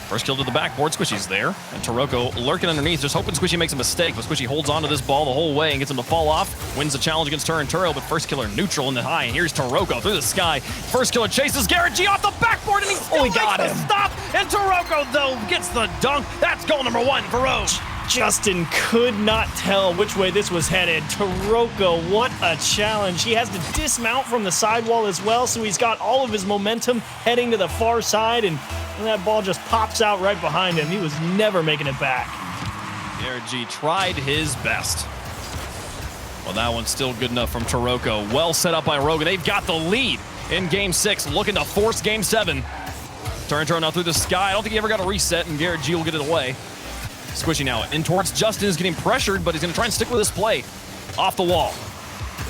First kill to the backboard. Squishy's there. And Taroko lurking underneath, just hoping Squishy makes a mistake. But Squishy holds on to this ball the whole way and gets him to fall off. Wins the challenge against Turinturo, but first killer neutral in the high. And here's Taroko through the sky. First killer chases Garrett G off the backboard, and he still makes the stop. And Taroko, though, gets the dunk. That's goal number one for Rogue. Justin could not tell which way this was headed. Taroko, what a challenge. He has to dismount from the sidewall as well, so he's got all of his momentum heading to the far side, and that ball just pops out right behind him. He was never making it back. Garrett G tried his best. Well, that one's still good enough from Taroko. Well set up by Rogue, and they've got the lead in Game 6, looking to force Game 7. Turinturo now through the sky. I don't think he ever got a reset, and Garrett G will get it away. Squishy now in towards Justin, is getting pressured, but he's going to try and stick with this play. Off the wall.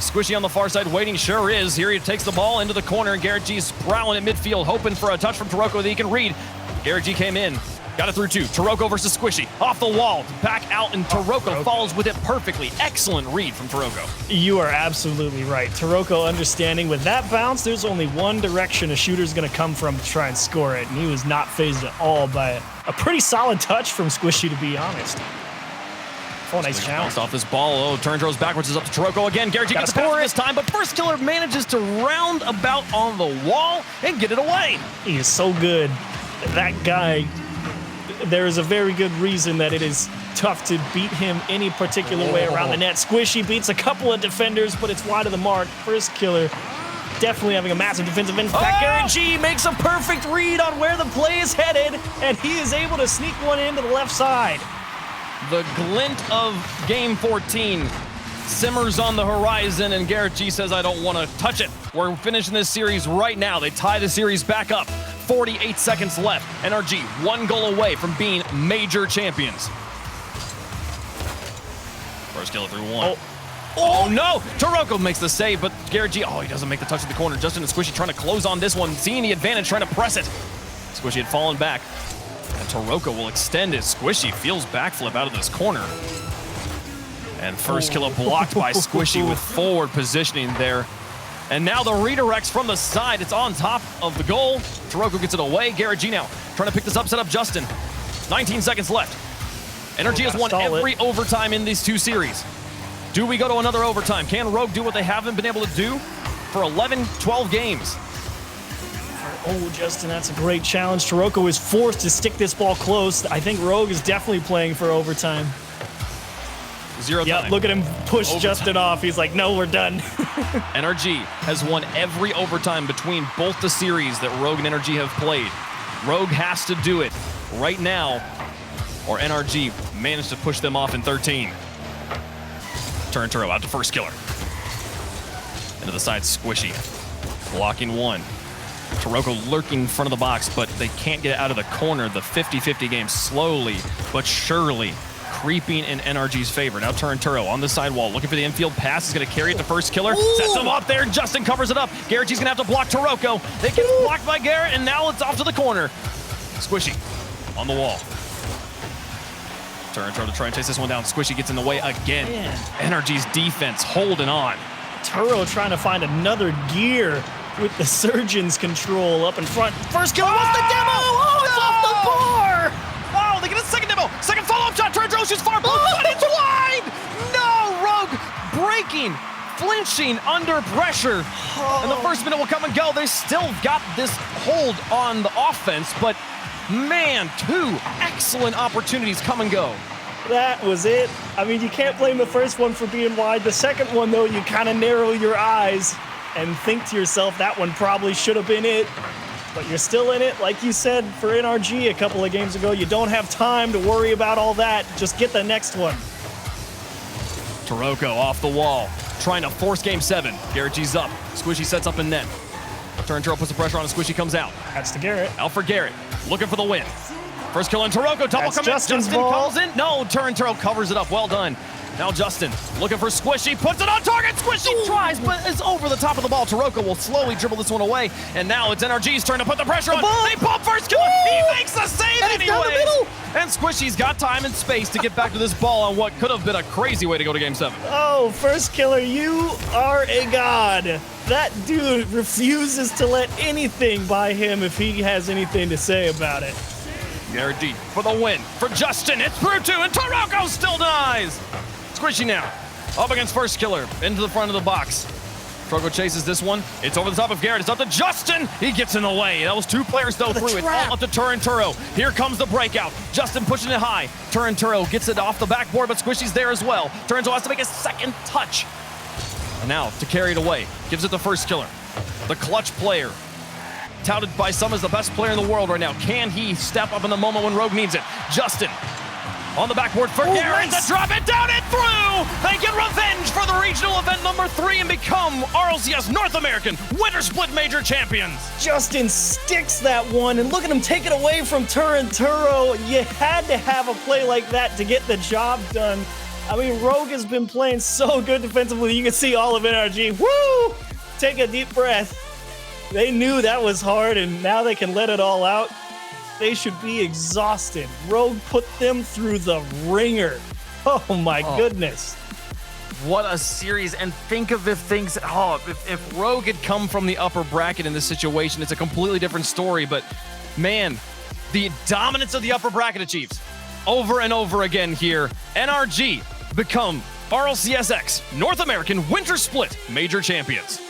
Squishy on the far side waiting, sure is. Here he takes the ball into the corner, and Garrett G's prowling at midfield, hoping for a touch from Taroko that he can read. Garrett G came in. Got it through two. Taroko versus Squishy. Off the wall. Back out, and Taroko follows with it perfectly. Excellent read from Taroko. You are absolutely right. Taroko understanding with that bounce, there's only one direction a shooter's going to come from to try and score it, and he was not fazed at all by a pretty solid touch from Squishy, to be honest. Oh, nice challenge. Off this ball. Oh, Turintro's backwards is up to Taroko again. Garrett G gets the pass this time, but first killer manages to round about on the wall and get it away. He is so good. That guy, there is a very good reason that it is tough to beat him any particular way around the net. Squishy beats a couple of defenders, but it's wide of the mark. First killer definitely having a massive defensive impact. Garrett G makes a perfect read on where the play is headed, and he is able to sneak one into the left side. The glint of Game 14 simmers on the horizon, and Garrett G says, I don't want to touch it. We're finishing this series right now. They tie the series back up. 48 seconds left. NRG 1 goal away from being major champions. First kill through one. Oh no! Taroko makes the save, but Garrett G, he doesn't make the touch at the corner. Justin and Squishy trying to close on this one, seeing the advantage, trying to press it. Squishy had fallen back. And Taroko will extend it. Squishy feels backflip out of this corner. And first killer blocked by Squishy with forward positioning there. And now the redirects from the side. It's on top of the goal. Taroko gets it away. Garrett G now trying to pick this up, set up Justin. 19 seconds left. NRG has won every overtime in these two series. Do we go to another overtime? Can Rogue do what they haven't been able to do for 11, 12 games? Oh, Justin, that's a great challenge. Taroko is forced to stick this ball close. I think Rogue is definitely playing for overtime. Zero Yep, time. look at him push Overtime. Justin off. He's like, no, we're done. NRG has won every overtime between both the series that Rogue and NRG have played. Rogue has to do it right now, or NRG managed to push them off in 13. Turn Turo out to first killer. Into the side, Squishy. Blocking one. Taroko lurking in front of the box, but they can't get it out of the corner. The 50-50 game slowly but surely creeping in NRG's favor. Now Turn Turo on the sidewall, looking for the infield pass. He's going to carry it to first killer. Ooh. Sets him up there. Justin covers it up. Garrett G's going to have to block Taroko. They get blocked by Garrett, and now it's off to the corner. Squishy on the wall. Turn Turo to try and chase this one down. Squishy gets in the way again. Man. NRG's defense holding on. Turo trying to find another gear with the Surgeon's control up in front. First kill, what's the demo? Oh, it's off the bar! Oh, they get a second demo. Second follow-up shot. Turn Turo shoots far. Blue shot. It's wide. No, Rogue breaking, flinching under pressure. And the first minute will come and go. They still got this hold on the offense, but man, two excellent opportunities come and go. That was it. I mean, you can't blame the first one for being wide. The second one, though, you kind of narrow your eyes and think to yourself, that one probably should have been it. But you're still in it. Like you said for NRG a couple of games ago, you don't have time to worry about all that. Just get the next one. Taroko off the wall, trying to force game 7. Garrett G's up. Squishy sets up in net. Turn Turo puts the pressure on and Squishy comes out. That's to Garrett. Out for Garrett, looking for the win. First kill on Taroko, double That's commit. Justin's Justin ball. calls in. No, Turn Turo covers it up. Well done. Now Justin looking for Squishy, puts it on target. Squishy tries, but it's over the top of the ball. Taroko will slowly dribble this one away, and now it's NRG's turn to put the pressure on. ball. They pump first kill. He makes the save And it's down the anyways. middle. And Squishy's got time and space to get back to this ball on what could have been a crazy way to go to game 7. Oh, first killer, you are a god. That dude refuses to let anything by him if he has anything to say about it. Garrett G for the win. For Justin, it's through 2, and Taroko still denies. Squishy now, up against first killer, into the front of the box. Taroko chases this one. It's over the top of Garrett. It's up to Justin. He gets in the way. That was 2 players though through it. trap. All up to Turn Turo. Here comes the breakout. Justin pushing it high. Turn Turo gets it off the backboard, but Squishy's there as well. Turn Turo has to make a second touch. And now to carry it away. Gives it to first killer. The clutch player. Touted by some as the best player in the world right now. Can he step up in the moment when Rogue needs it? Justin on the backboard for Garrett nice. to drop it down and through. They get revenge for the regional event number 3 and become RLCS North American Winter Split Major champions. Justin sticks that one, and look at him take it away from Turn Turo. You had to have a play like that to get the job done. I mean, Rogue has been playing so good defensively. You can see all of NRG. Woo! Take a deep breath. They knew that was hard, and now they can let it all out. They should be exhausted. Rogue put them through the ringer. Oh my goodness. What a series, and think of if things, if Rogue had come from the upper bracket in this situation, it's a completely different story, but man, the dominance of the upper bracket achieves over and over again here. NRG become RLCSX North American Winter Split Major champions.